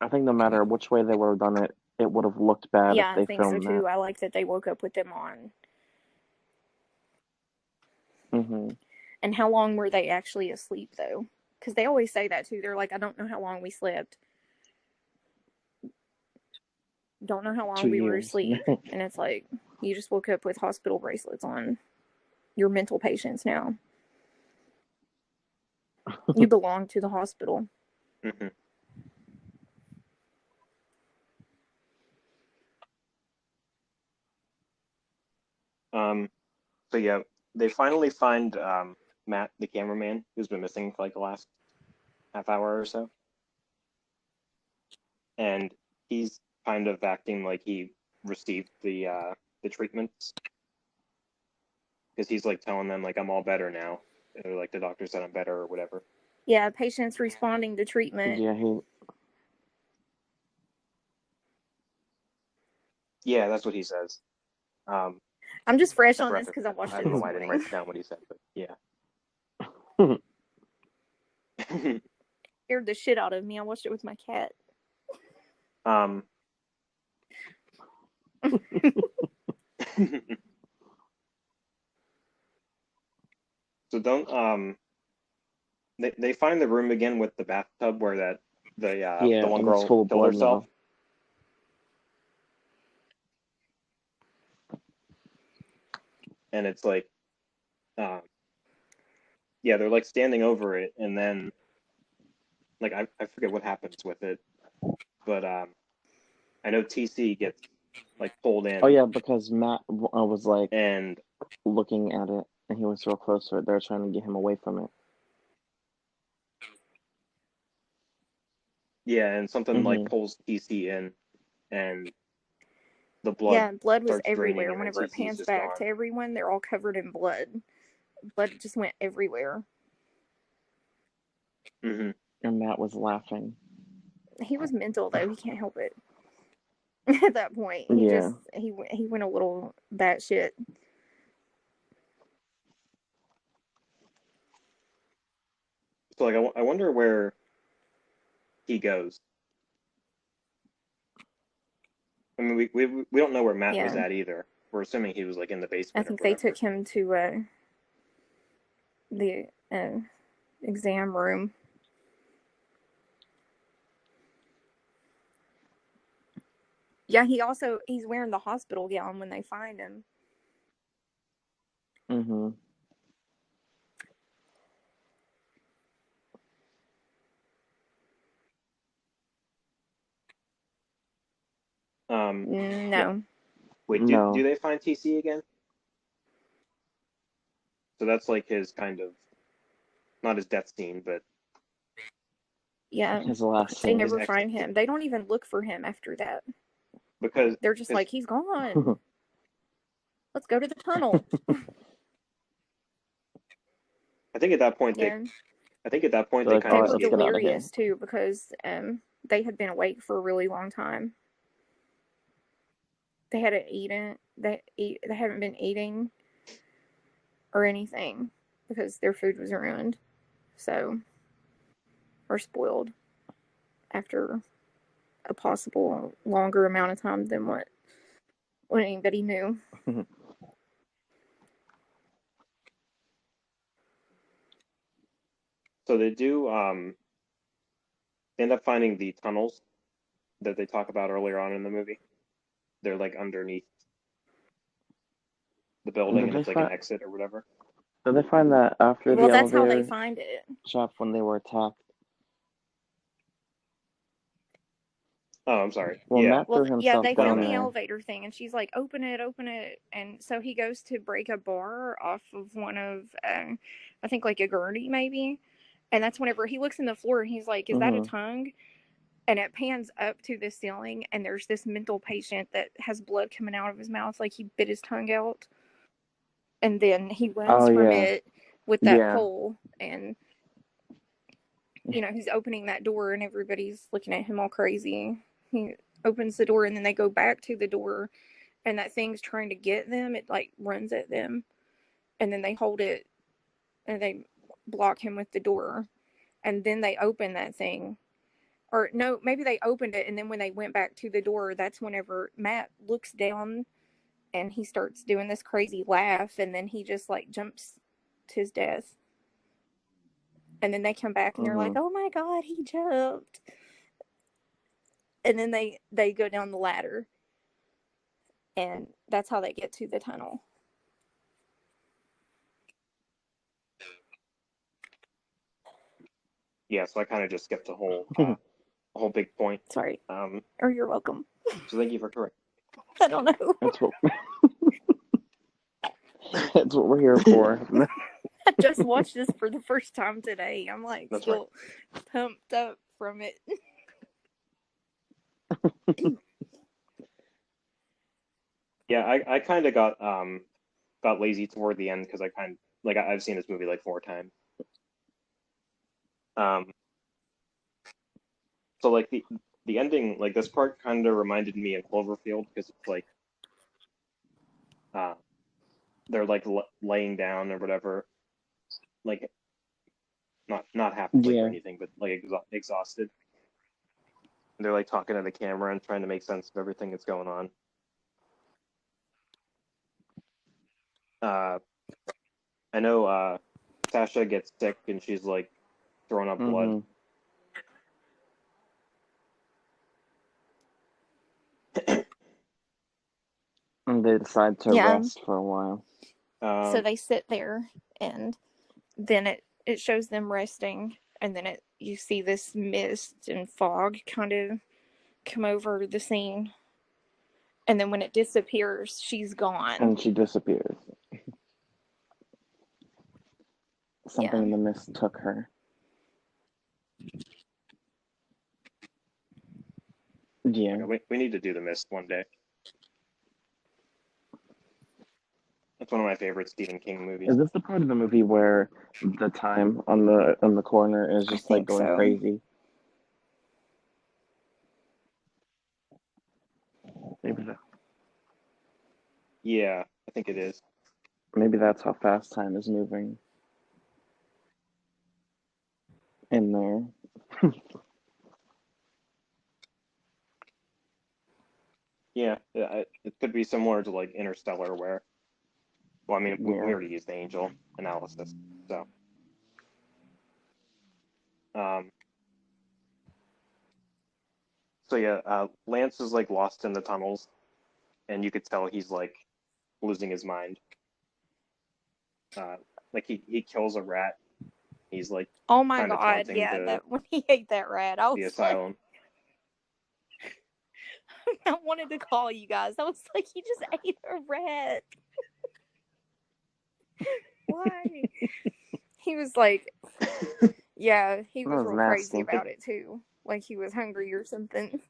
I think no matter which way they would have done it, it would have looked bad yeah, if I they think so filmed too. that. I like that they woke up with them on. And how long were they actually asleep though? Because they always say that too. They're like, I don't know how long we slept. Don't know how long 2 we were years. asleep. And it's like, you just woke up with hospital bracelets on. You're mental patients now. You belong to the hospital. Mm-hmm. So yeah, they finally find Matt, the cameraman, who's been missing for like the last half hour or so, and he's kind of acting like he received the treatments, because he's like telling them like I'm all better now, or like the doctor said I'm better or whatever. Yeah, patients responding to treatment. Yeah, that's what he says. I'm just fresh I on forgot this because I watched I it don't know this why I didn't morning. write down what he said, but yeah. Scared the shit out of me. I watched it with my cat. So don't they find the room again with the bathtub where the one and it's girl full of killed blood herself. now. And it's like yeah, they're like standing over it, and then like I forget what happens with it, but I know TC gets like pulled in. Oh yeah, because Matt was like and looking at it, and he was so close to it. They're trying to get him away from it. yeah, and something like pulls TC in, and the blood Yeah, blood was starts draining, everywhere. and then Whenever it TC's pans just back gone. to everyone, they're all covered in blood. Blood just went everywhere. Mm-hmm. And Matt was laughing. He was mental though. He can't help it. At that point, he went a little batshit. So like I wonder where he goes. I mean, we don't know where Matt was Yeah. at either. We're assuming he was like in the I basement. think or they whatever. took him to the exam room. Yeah, he's wearing the hospital gown when they find him. No. Yeah. Wait, No. do they find TC again? So that's like his kind of, not his death scene, but Yeah, his last they scene. never find him. They don't even look for him after that. Because they're just like, he's gone. Let's go to the tunnel. I think at that point Yeah. they So kind like, of They all right, were let's escaped. get out of here. delirious too because they had been awake for a really long time. They hadn't eaten. They haven't been eating or anything because their food was ruined, so or spoiled after a possible longer amount of time than what anybody knew. So they do end up finding the tunnels that they talk about earlier on in the movie. They're like underneath the building, Did and they it's like an find? exit or whatever. Did they find that after Well, the that's how they elevator find it. shaft when they were attacked? Oh, I'm sorry. Well, Yeah, Matt Well, threw yeah, himself they down found the there. elevator thing, and she's like, "Open it, open it." And so he goes to break a bar off of one of, I think like a gurney maybe, and that's whenever he looks in the floor and he's like, "Is that a tongue?" And it pans up to the ceiling, and there's this mental patient that has blood coming out of his mouth, like he bit his tongue out, and then he runs Oh from yeah, it with that yeah. pole, and he's opening that door, and everybody's looking at him all crazy. He opens the door, and then they go back to the door, and that thing's trying to get them. It like runs at them, and then they hold it, and they block him with the door, and then they open that thing. Or no, maybe they opened it, and then when they went back to the door, that's whenever Matt looks down, and he starts doing this crazy laugh, and then he just like jumps to his death. And then they come back, and they're like, "Oh my god, he jumped!" And then they go down the ladder, and that's how they get to the tunnel. yeah. So I kind of just skipped a whole big point. Sorry. Um, Or you're welcome. so thank you for correcting. I don't know. That's what. That's what we're here for. I just watched this for the first time today. I'm like That's still pumped up from it. Yeah, I kind of got lazy toward the end because I've seen this movie like 4 times. So like the ending, like this part kind of reminded me of Cloverfield because it's like they're like laying down or whatever, like not half asleep or Yeah. anything, but like exhausted. And they're like talking to the camera and trying to make sense of everything that's going on. I know Sasha gets sick and she's like throwing up blood. And they decide to rest for a while. So they sit there, and then it shows them resting, and then you see this mist and fog kind of come over the scene, and then when it disappears, she's gone. And she disappears. Something in the mist took her. Yeah. We need to do The Mist one day. That's one of my favorite Stephen King movies. Is this the part of the movie where the time on the corner is just like going crazy? Maybe that. Yeah, I think it is. Maybe that's how fast time is moving. In there. Yeah, it could be similar to like Interstellar, where, well, I mean, we already used the angel analysis, so. So yeah, Lance is like lost in the tunnels, and you could tell he's like losing his mind. Like he kills a rat. He's like, oh my kind of god, taunting yeah, that when he ate that rat, I the was asylum. like, I wanted to call you guys. I was like, he just ate a rat. Why? He was like, yeah, he was real crazy about it too. Like he was hungry or something.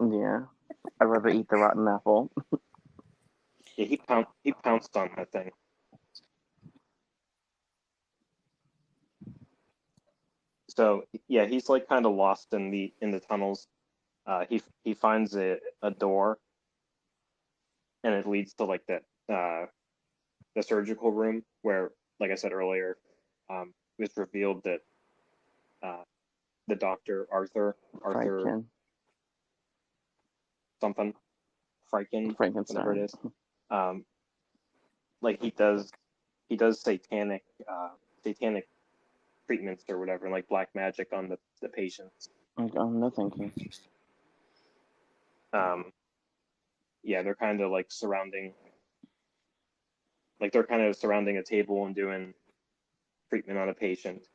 Yeah, I'd rather eat the rotten apple. Yeah, he pounced on that thing. So yeah, he's like kind of lost in the tunnels. He finds a door, and it leads to like the surgical room where, like I said earlier, it was revealed that uh, the doctor Arthur Friedkin. something Friedkin, whatever it Frankenstein. is, like he does satanic treatments or whatever, like black magic on the patients. Like, oh, no thank you. Yeah, they're kind of like they're kind of surrounding a table and doing treatment on a patient,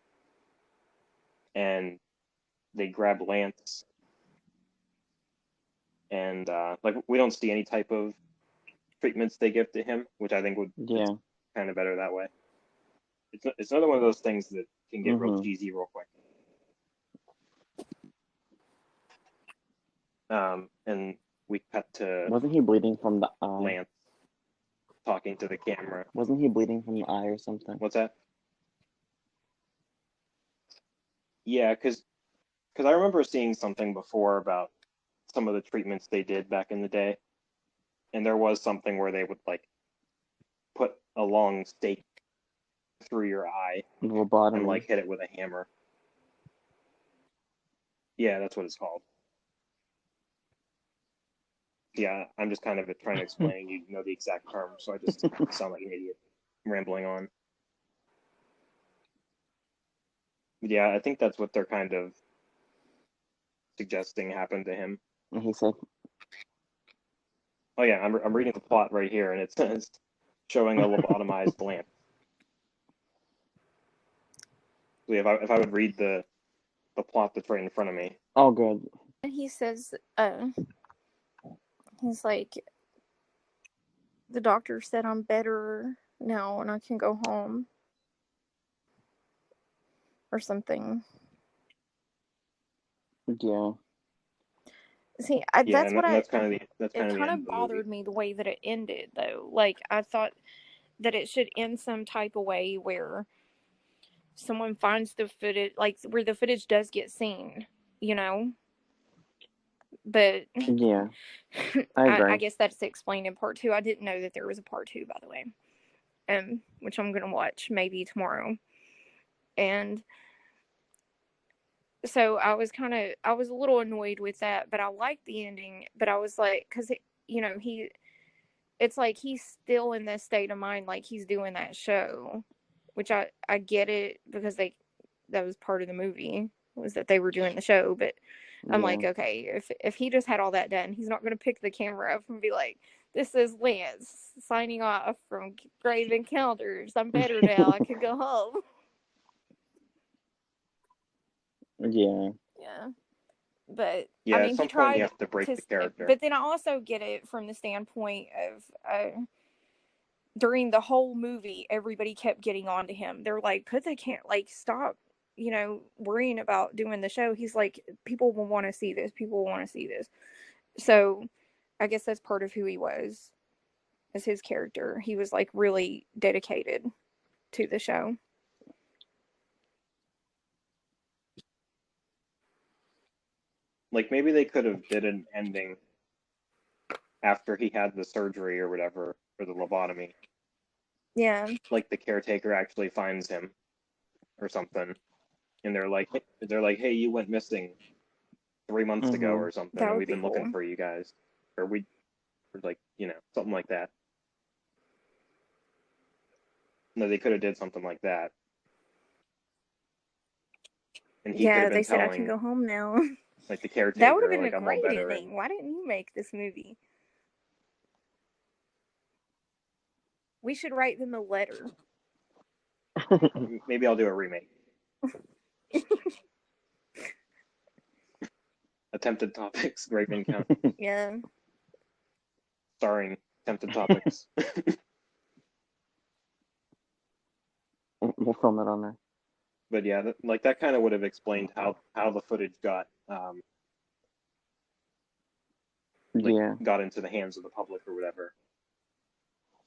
and they grab Lance, and like we don't see any type of treatments they give to him, which I think Yeah. kind of better that way. It's another one of those things that can get real Mhm. cheesy real quick. And we cut to Wasn't he bleeding from the eye? Lance talking to the camera. Wasn't he bleeding from the eye or something? What's that? Yeah, because I remember seeing something before about some of the treatments they did back in the day, and there was something where they would like put a long stake through your eye Lobotomy. and like hit it with a hammer. Yeah, that's what it's called. Yeah, I'm just kind of trying to explain. You know the exact term, so I just sound like an idiot rambling on. But yeah, I think that's what they're kind of suggesting happened to him. And he said, Oh yeah, I'm reading the plot right here, and it says showing a lobotomized Lance. So yeah, if I would read the plot that's right in front of me. "Oh, good." And he says, he's like, the doctor said I'm better now and I can go home. Or something. Yeah. See, Yeah, that's and what that's kind of the it end kind of of the movie. bothered me the way that it ended, though. Like, I thought that it should end some type of way where someone finds the footage, like, where the footage does get seen, you know? But Yeah. I agree. I guess that's explained in part 2. I didn't know that there was a part 2, by the way. Which I'm gonna watch maybe tomorrow. And so I was a little annoyed with that, but I liked the ending. But I was like, because it's like he's still in this state of mind, like he's doing that show, which I get it because that was part of the movie, was that they were doing the show. But I'm like, Yeah. okay, if he just had all that done, he's not gonna pick the camera up and be like, "This is Lance signing off from Grave Encounters. I'm better now. I can go home." Yeah. Yeah. But Yeah, I at mean, he some point you tried have to break to. the character. But then I also get it from the standpoint of during the whole movie, everybody kept getting on to him. They're like, "Put the like stop, worrying about doing the show." He's like, "People will want to see this. People will want to see this." So, I guess that's part of who he was as his character. He was like really dedicated to the show. Like maybe they could have did an ending after he had the surgery or whatever, or the lobotomy. Yeah. Like the caretaker actually finds him or something, and they're like, "Hey, you went missing 3 months ago Mhm. or something, That and would we've be been looking cool. for you guys," or or like something like that. No, they could have did something like that, and he could Yeah, have they been said I can telling go home now. like the That would have caretaker, been a like, "I'm all great better," ending. Why didn't you make this movie? We should write them a letter. and maybe I'll do a remake. Attempted Topics, Grave Encounter, Yeah. starring Attempted Topics. We'll film it on there. But yeah, that kind of would have explained how the footage got Yeah. got into the hands of the public or whatever.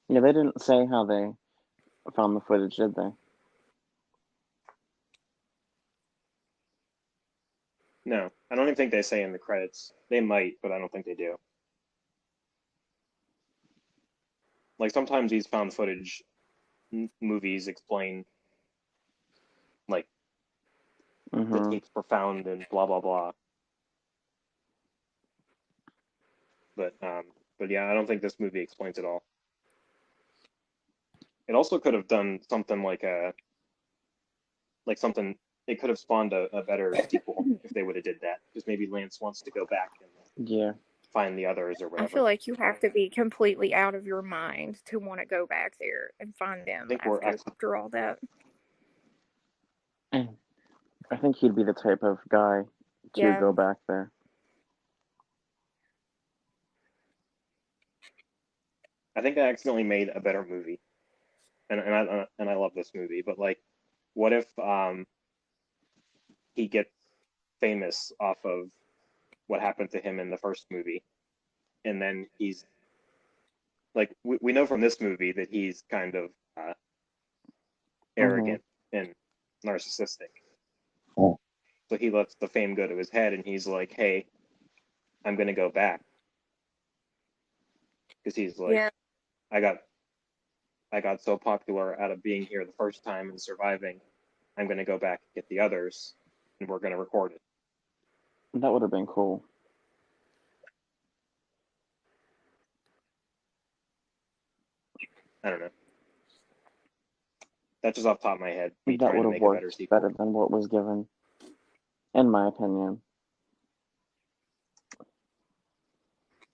Yeah, they didn't say how they found the footage, did they? No, I don't even think they say in the credits. They might, but I don't think they do. Like sometimes these found footage movies explain like the tapes were found and blah blah blah. But yeah, I don't think this movie explains it all. It also could have done something like something. It could have spawned a better sequel if they would have did that. Because maybe Lance wants to go back and find the others or I whatever. feel like you have to be completely out of your mind to want to go back there and find them after all that. I think he'd be the type of guy to go back there. I think I accidentally made a better movie, and I love this movie. But like, what if he gets famous off of what happened to him in the first movie, and then he's like, we know from this movie that he's kind of arrogant and narcissistic. So he lets the fame go to his head, and he's like, "Hey, I'm gonna go back," because he's like, I got so popular out of being here the first time and surviving. I'm gonna go back and get the others, and we're gonna record it. That would have been cool. I don't know. That's just off the top of my head. That would have worked better than what was given, in my opinion.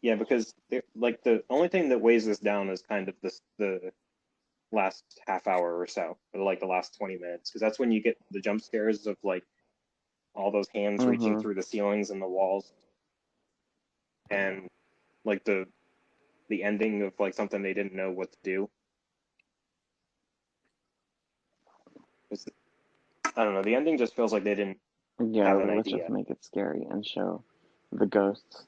Yeah, because like the only thing that weighs this down is kind of the last half hour or so, or like the last 20 minutes, because that's when you get the jump scares of like all those hands reaching through the ceilings and the walls, and like the ending of like something they didn't know what to do. I don't know. The ending just feels like they didn't have an let's idea. just make it scary and show the ghosts.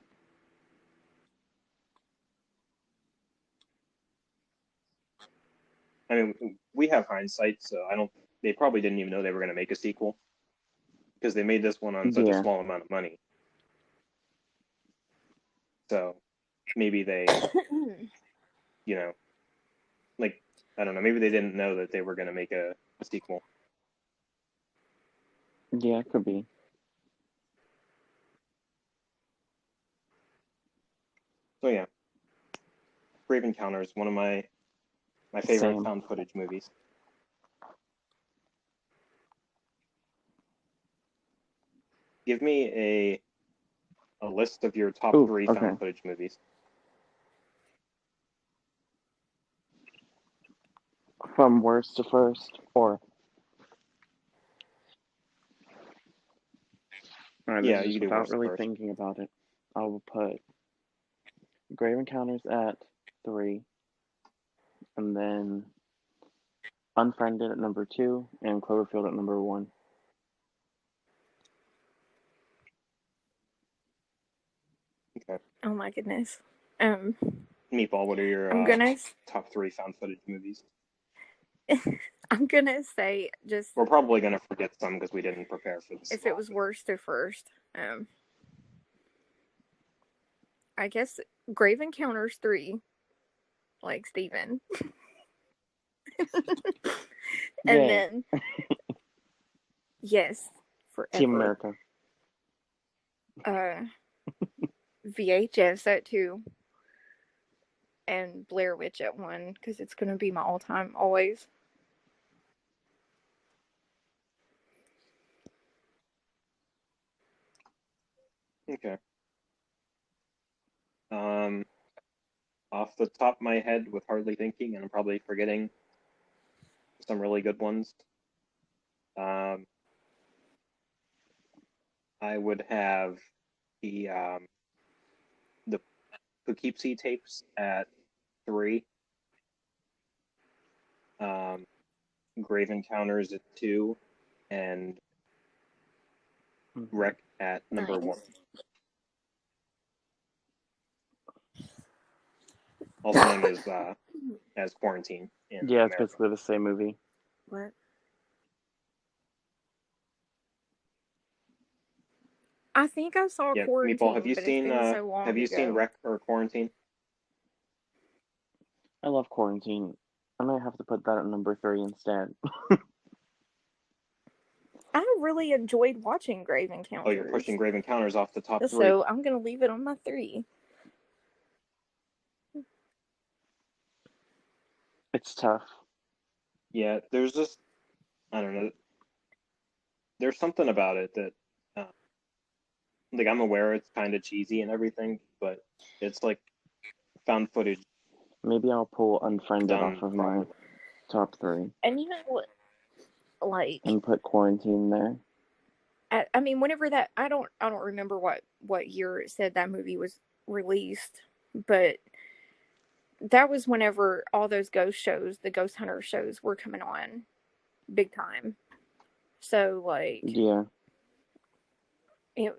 I mean, we have hindsight, so I don't. They probably didn't even know they were going to make a sequel because they made this one on such a small amount of money. So maybe they, you know, like I don't know. Maybe they didn't know that they were going to make a sequel. Yeah, it could be. So yeah, Brave Encounters, one of my favorite found footage movies. Give me a list of your top 3 found footage movies. From worst to first, or yeah, you can do without really thinking about it. I will put Grave Encounters at 3, and then Unfriended at number 2, and Cloverfield at number 1. Okay. Oh my goodness. Meatball, what are your top 3 found footage movies? I'm gonna say just. We're probably gonna forget some because we didn't prepare for this. If it was worst to first, I guess Grave Encounters 3, like Steven. And then yes, forever. Team America. VHS at 2, and Blair Witch at 1, because it's gonna be my all-time always. Okay. Off the top of my head, with hardly thinking, and I'm probably forgetting some really good ones. I would have the Poughkeepsie tapes at 3. Grave Encounters at 2, and Wreck at number 1. Also known as Quarantine in America. It's basically the same movie. What? I think I saw Yeah, Quarantine, Meatball, have you but it's seen been so long have you seen ago. Rec or Quarantine? I love Quarantine. I might have to put that at number 3 instead. I really enjoyed watching Grave Encounters. Oh, you're pushing Grave Encounters off the top 3. So I'm gonna leave it on my 3. It's tough. Yeah, there's just, I don't know. There's something about it that, like, I'm aware it's kind of cheesy and everything, but it's like found footage Maybe I'll pull Unfriended done off of my properly. top 3 And you know what? Like, and put Quarantine there. I mean, whenever that, I don't remember what year it said that movie was released, but that was whenever all those ghost shows, the ghost hunter shows, were coming on big time. So like, Yeah. it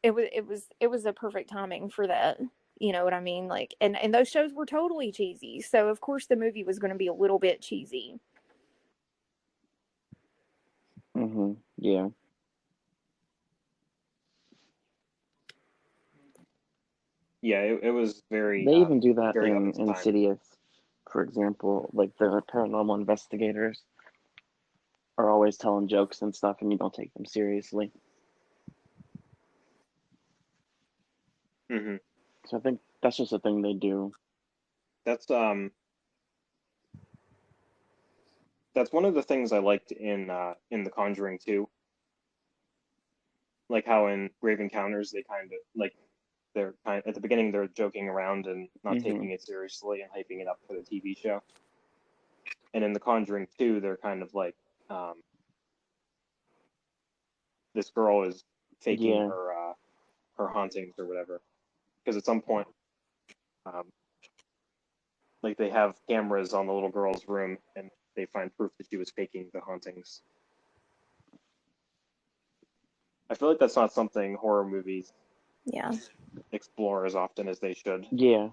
it was a perfect timing for that. You know what I mean? Like, and those shows were totally cheesy. So of course the movie was going to be a little bit cheesy. Yeah. Yeah, it was very They even do that very of in its time. Insidious, for example. Like, the paranormal investigators are always telling jokes and stuff, and you don't take them seriously. Hmm. So I think that's just a thing they do. That's one of the things I liked in The Conjuring 2. Like how in Grave Encounters they kind of like they're kind at the beginning they're joking around and not taking it seriously and hyping it up for the TV show. And in The Conjuring 2, they're kind of like this girl is faking Yeah. her hauntings or whatever. Because at some point, like they have cameras on the little girl's room and they find proof that she was faking the hauntings. I feel like that's not something horror movies Yeah. explore as often as they should, Yeah.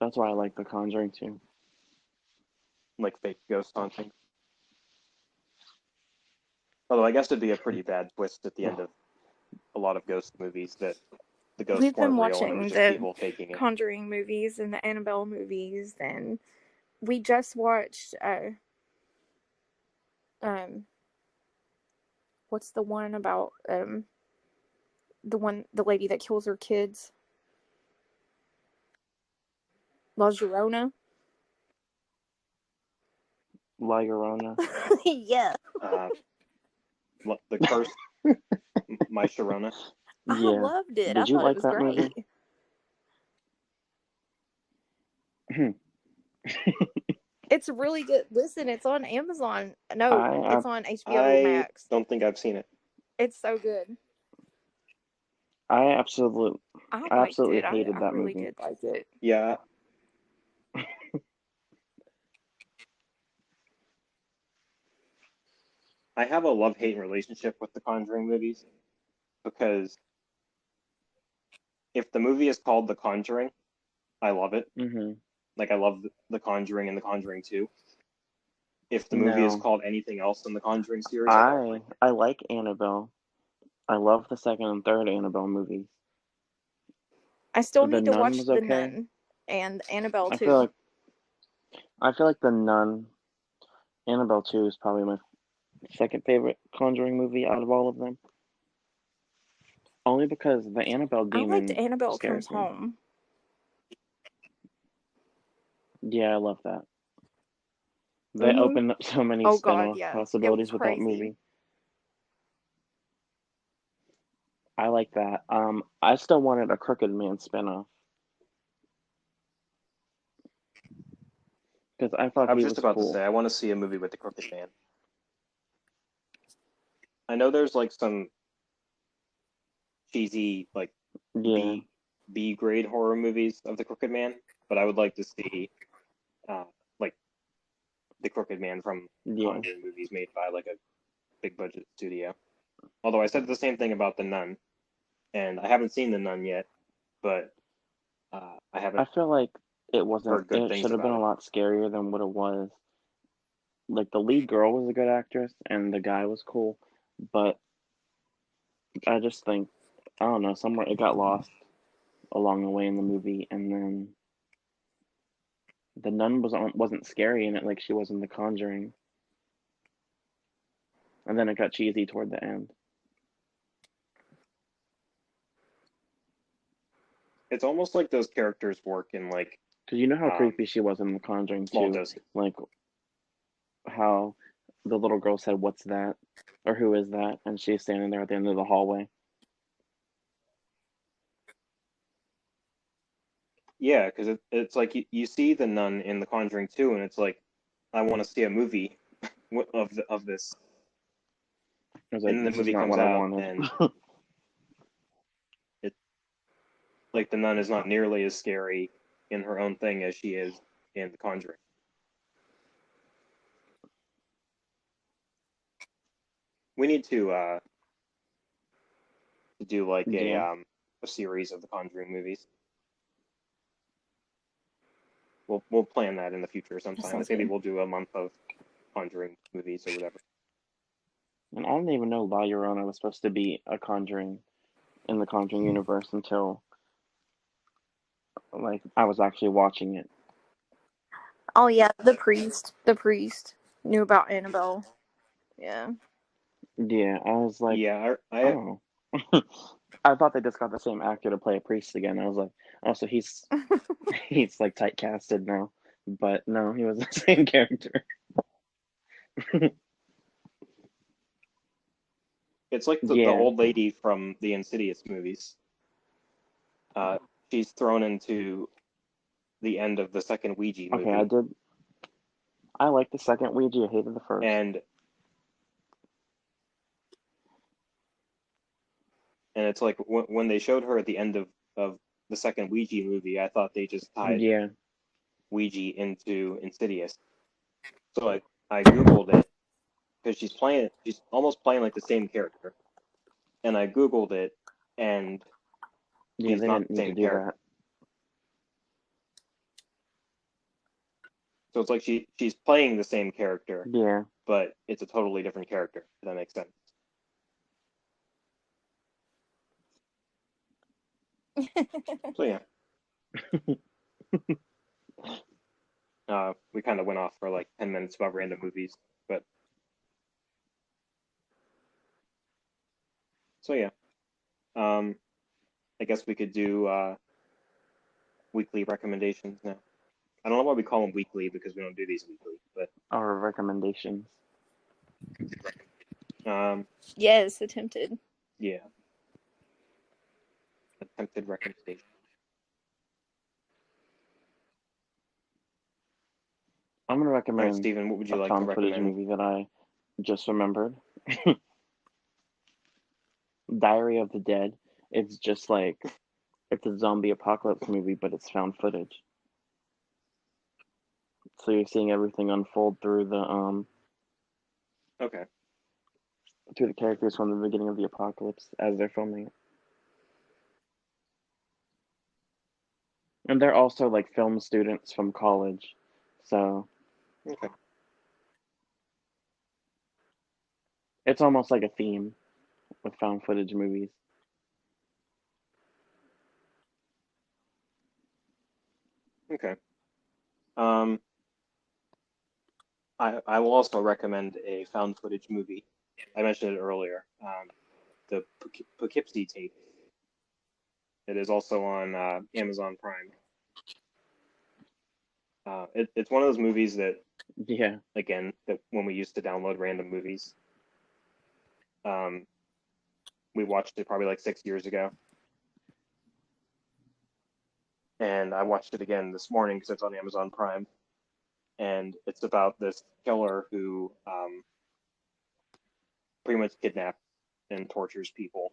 That's why I like The Conjuring too. like fake ghost haunting. Although I guess it'd be a pretty bad twist at the end of a lot of ghost movies that the ghosts We've been weren't real and it watching was just the people faking it. Conjuring movies and the Annabelle movies, and we just watched what's the one about the lady that kills her kids? La Llorona. La Llorona. Yeah. The Curse, My Sharona. I Yeah. loved it. Did I you thought like it was that great. movie? It's really good. Listen, it's on Amazon. No, it's on HBO I Max. don't think I've seen it. It's so good. I absolutely I liked absolutely it. hated I that really movie. did like it. Yeah. I have a love-hate relationship with the Conjuring movies because if the movie is called The Conjuring, I love it. Like I love The Conjuring and The Conjuring 2. If the movie is No. called anything else in the Conjuring series, I don't like it. I like Annabelle. I love the second and third Annabelle movies. I still The need to Nun watch was The okay. Nun and Annabelle I 2. feel like The Nun, Annabelle 2 is probably my second favorite Conjuring movie out of all of them. Only because the Annabelle I liked demon Annabelle scares Comes me. Home. Yeah, I love that. They opened up so many Oh God, spin-off yeah. It was possibilities with that crazy. movie. I like that. I still wanted a Crooked Man spin-off. Because I thought I was he just was about to cool. say, I want to see a movie with the Crooked Man. I know there's like some cheesy, like Yeah. B grade horror movies of the Crooked Man, but I would like to see like the Crooked Man from Yeah. Conjuring movies made by like a big budget studio. Although I said the same thing about The Nun, and I haven't seen The Nun yet, but I haven't I feel like it wasn't. heard good It things should have been about a it. lot scarier than what it was. Like, the lead girl was a good actress, and the guy was cool, but I just think, I don't know, somewhere it got lost along the way in the movie, and then the nun wasn't scary in it like she was in The Conjuring, and then it got cheesy toward the end. It's almost like those characters work in like Because you know how creepy she was in The Conjuring small too, doses. like how the little girl said, "What's that?" or "Who is that?" and she's standing there at the end of the hallway. Yeah, because it's like you see the nun in The Conjuring 2, and it's like, I want to see a movie of this. I was like, And then the "This is movie not comes what I out, wanted." and it's like the nun is not nearly as scary in her own thing as she is in The Conjuring. We need to do like Yeah. a series of The Conjuring movies. We'll plan that in the future sometime. sounds Maybe good. we'll do a month of Conjuring movies or whatever. And I didn't even know La Llorona was supposed to be a Conjuring in the Conjuring universe until like I was actually watching it. Oh yeah, the priest. The priest knew about Annabelle. Yeah. Yeah, I was like, Yeah, I oh. I thought they just got the same actor to play a priest again. I was like, oh, so he's like typecasted now. But no, he was the same character. it's like the Yeah. old lady from the Insidious movies. She's thrown into the end of the second Ouija Okay, movie, I liked the second Ouija. I hated the first. and it's like when they showed her at the end of the second Ouija movie, I thought they just tied Yeah. Ouija into Insidious. So I Googled it because she's almost playing like the same character, and I Googled it, and Yeah, she's they not didn't the need to same do character. that. So it's like she's playing the same character, Yeah. but it's a totally different character. If that makes sense. So yeah, we kind of went off for like 10 minutes about random movies, but so yeah, I guess we could do weekly recommendations now. I don't know why we call them weekly because we don't do these weekly, but Our recommendations. Yes, attempted. yeah, attempted recommendation. I'm gonna All right, recommend Steven, what would a you like to found footage recommend? movie that I just remembered. Diary of the Dead. It's just like it's a zombie apocalypse movie, but it's found footage. So you're seeing everything unfold through Okay, the characters from the beginning of the apocalypse as they're filming it. And they're also like film students from college. So okay, it's almost like a theme with found footage movies. okay. Um, I will also recommend a found footage movie. I mentioned it earlier. The Poughkeepsie tape. It is also on Amazon Prime. It's one of those movies that, Yeah. again, that when we used to download random movies, um, we watched it probably like 6 years ago, and I watched it again this morning because it's on Amazon Prime, and it's about this killer who pretty much kidnaps and tortures people,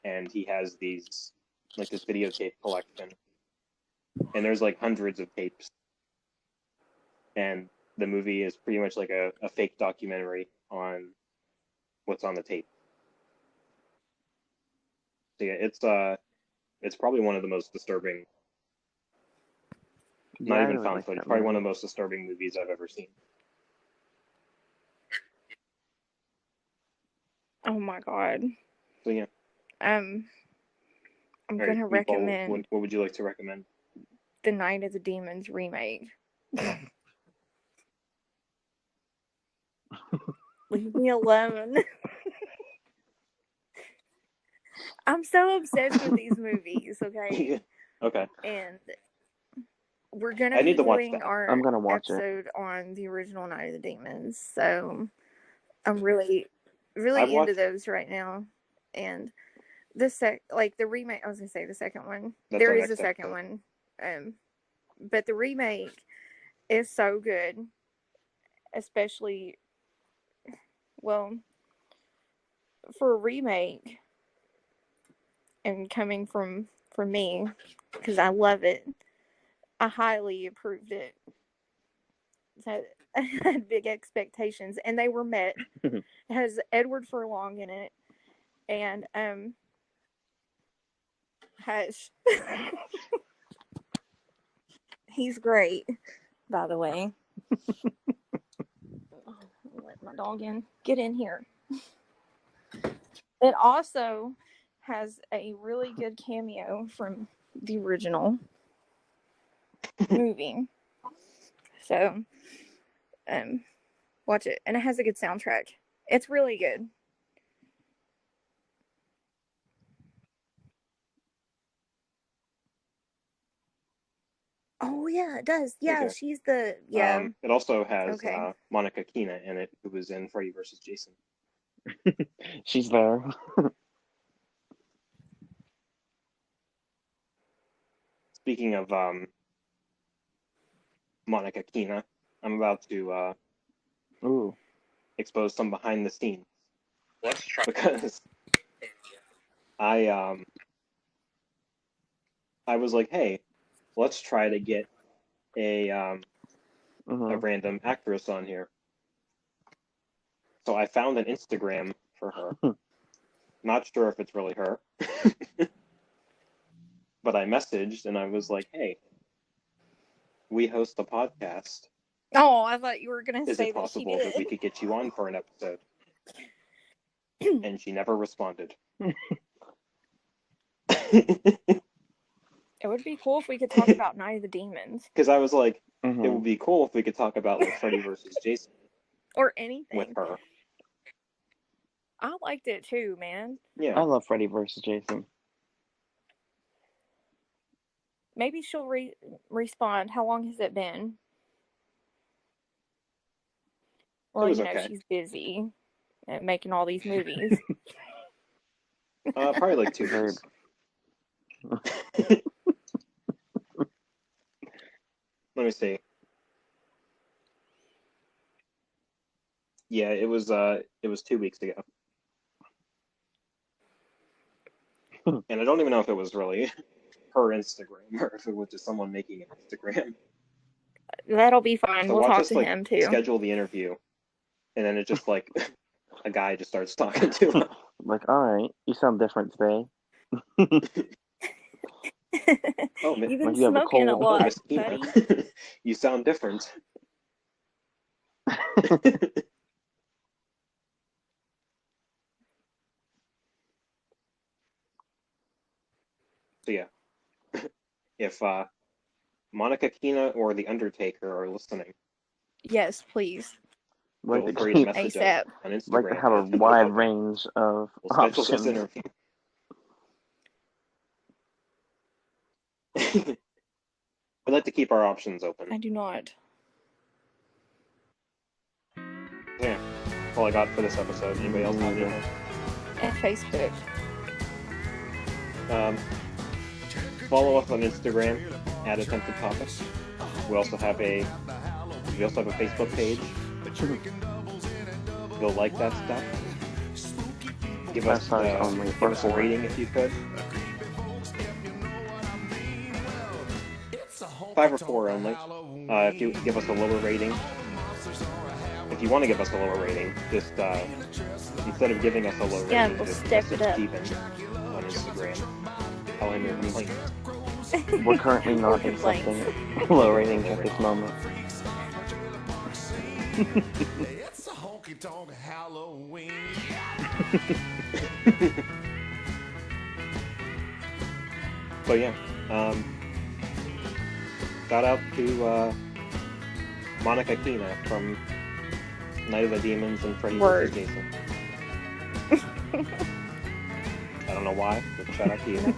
and he has these like this videotape collection, and there's like hundreds of tapes, and the movie is pretty much like a fake documentary on what's on the tape. So yeah, it's probably one of the most disturbing, Yeah, not I even really found like footage, that probably one of movie. the most disturbing movies I've ever seen. Oh my god. So yeah, I'm All right, gonna Meatball, recommend what would you like to recommend? the Night of the Demons remake. Leave me alone. I'm so obsessed with these movies, okay? Okay. And we're gonna I be need to watch doing that. our I'm gonna watch it. episode on the original Night of the Demons, so I'm really I've into watched. those right now. And the remake, I was gonna say the second one. That's There our is a next second episode. one. But the remake is so good, especially, well, for a remake and coming from me, because I love it. I highly approved it. So I had big expectations, and they were met. It has Edward Furlong in it, and has he's great, by the way. Let my dog in. Get in here. It also has a really good cameo from the original movie. So, watch it, and it has a good soundtrack. It's really good. Oh yeah, it does. Yeah, Okay. she's the It also has Okay. Monica Keena in it, who was in Freddy vs. Jason. She's there. Speaking of Monica Keena, I'm about to Ooh. expose some behind the scenes because I was like, hey, let's try to get a Mm-hmm. random actress on here. So I found an Instagram for her. Not sure if it's really her. But I messaged and I was like, hey, we host a podcast. Oh, I thought you were gonna Is say it that she possible that we did. could get you on for an episode? And she never responded. It would be cool if we could talk about Night of the Demons Because I was like, Mm-hmm. it would be cool if we could talk about like Freddy versus Jason or with anything. her. I liked it too, man. Yeah. I love Freddy vs. Jason. Maybe she'll respond. How long has it been? Well, It was you know, okay. she's busy at making all these movies. Probably like 2 Very. weeks. Let me see. Yeah, it was 2 weeks ago. And I don't even know if it was really her Instagram or if it was just someone making an Instagram. That'll be fine. So We'll watch talk us to like him too. schedule the interview, and then it just like a guy just starts talking to her. Like, all right, you sound different today. Oh, You've Like been you have a smoking a cold. oh, lot, Miss Keena, buddy. you sound different. So yeah, if Monica Keena or The Undertaker are listening, Yes, please. Like feel to free to keep, message ASAP. us on Instagram. like to have a at wide Subtopics. range of We'll schedule this options. interview. We'd like to keep our options open. I do not. Yeah, that's all I got for this episode. Anybody else have anything? At Facebook. Follow us on Instagram at Attempted Topics. We also have a Facebook page. Go like that stuff. Give us a rating if you could. 5 or 4 only. If you give us a lower rating, if you want to give us a lower rating, just instead of giving us a low Yeah, rating, we'll just step message it up. Steven on Instagram. Tell him your complaint. We're currently not Or complaints. accepting low ratings at this moment. It's a honky tonk Halloween. But yeah, shout out to Monica Keena from Night of the Demons and Freddy Word. vs. Jason. I don't know why, but shout out to you.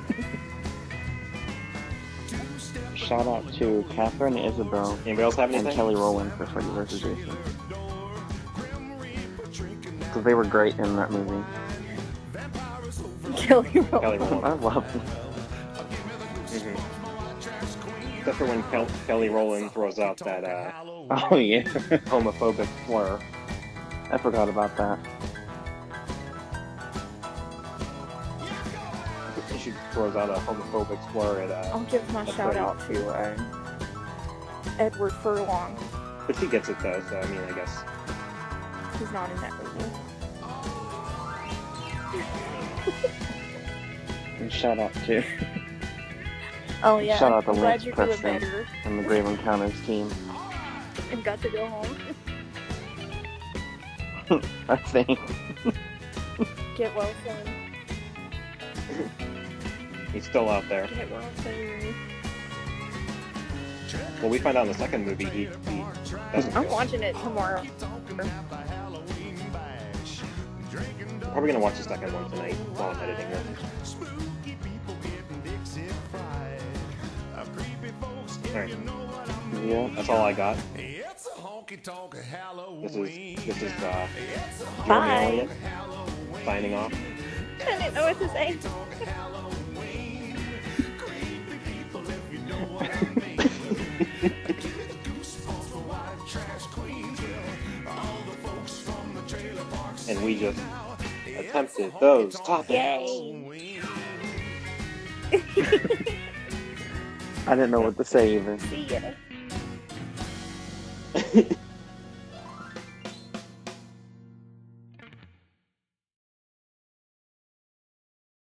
Shout out to Catherine Isabel Anybody else have and anything? Kelly Rowland for Freddy vs. Jason. Because they were great in that movie. Kelly Kelly Rowland. Rowland. I love them. Except for when Kelly Rowland throws out that Oh yeah, homophobic slur. I forgot about that. She throws out a homophobic slur at I'll give my That's shout right. out to Edward Furlong. but she gets it though, so I mean, I guess. He's not in that movie. And shout out to Oh yeah. Shout out to I'm glad Lance you're doing Preston. better and the Grave Encounters team. and got to go home. I think. Get well soon. He's still out there. Get well soon. Well, we find out in the second movie he doesn't. I'm go. watching it tomorrow. Probably gonna watch the second one tonight while I'm editing it. Alright, Yeah. that's all I got. This is Bye. Elliott signing off. I didn't know what to say. And we just attempted those topics. Yay. I didn't know what to say either. See ya.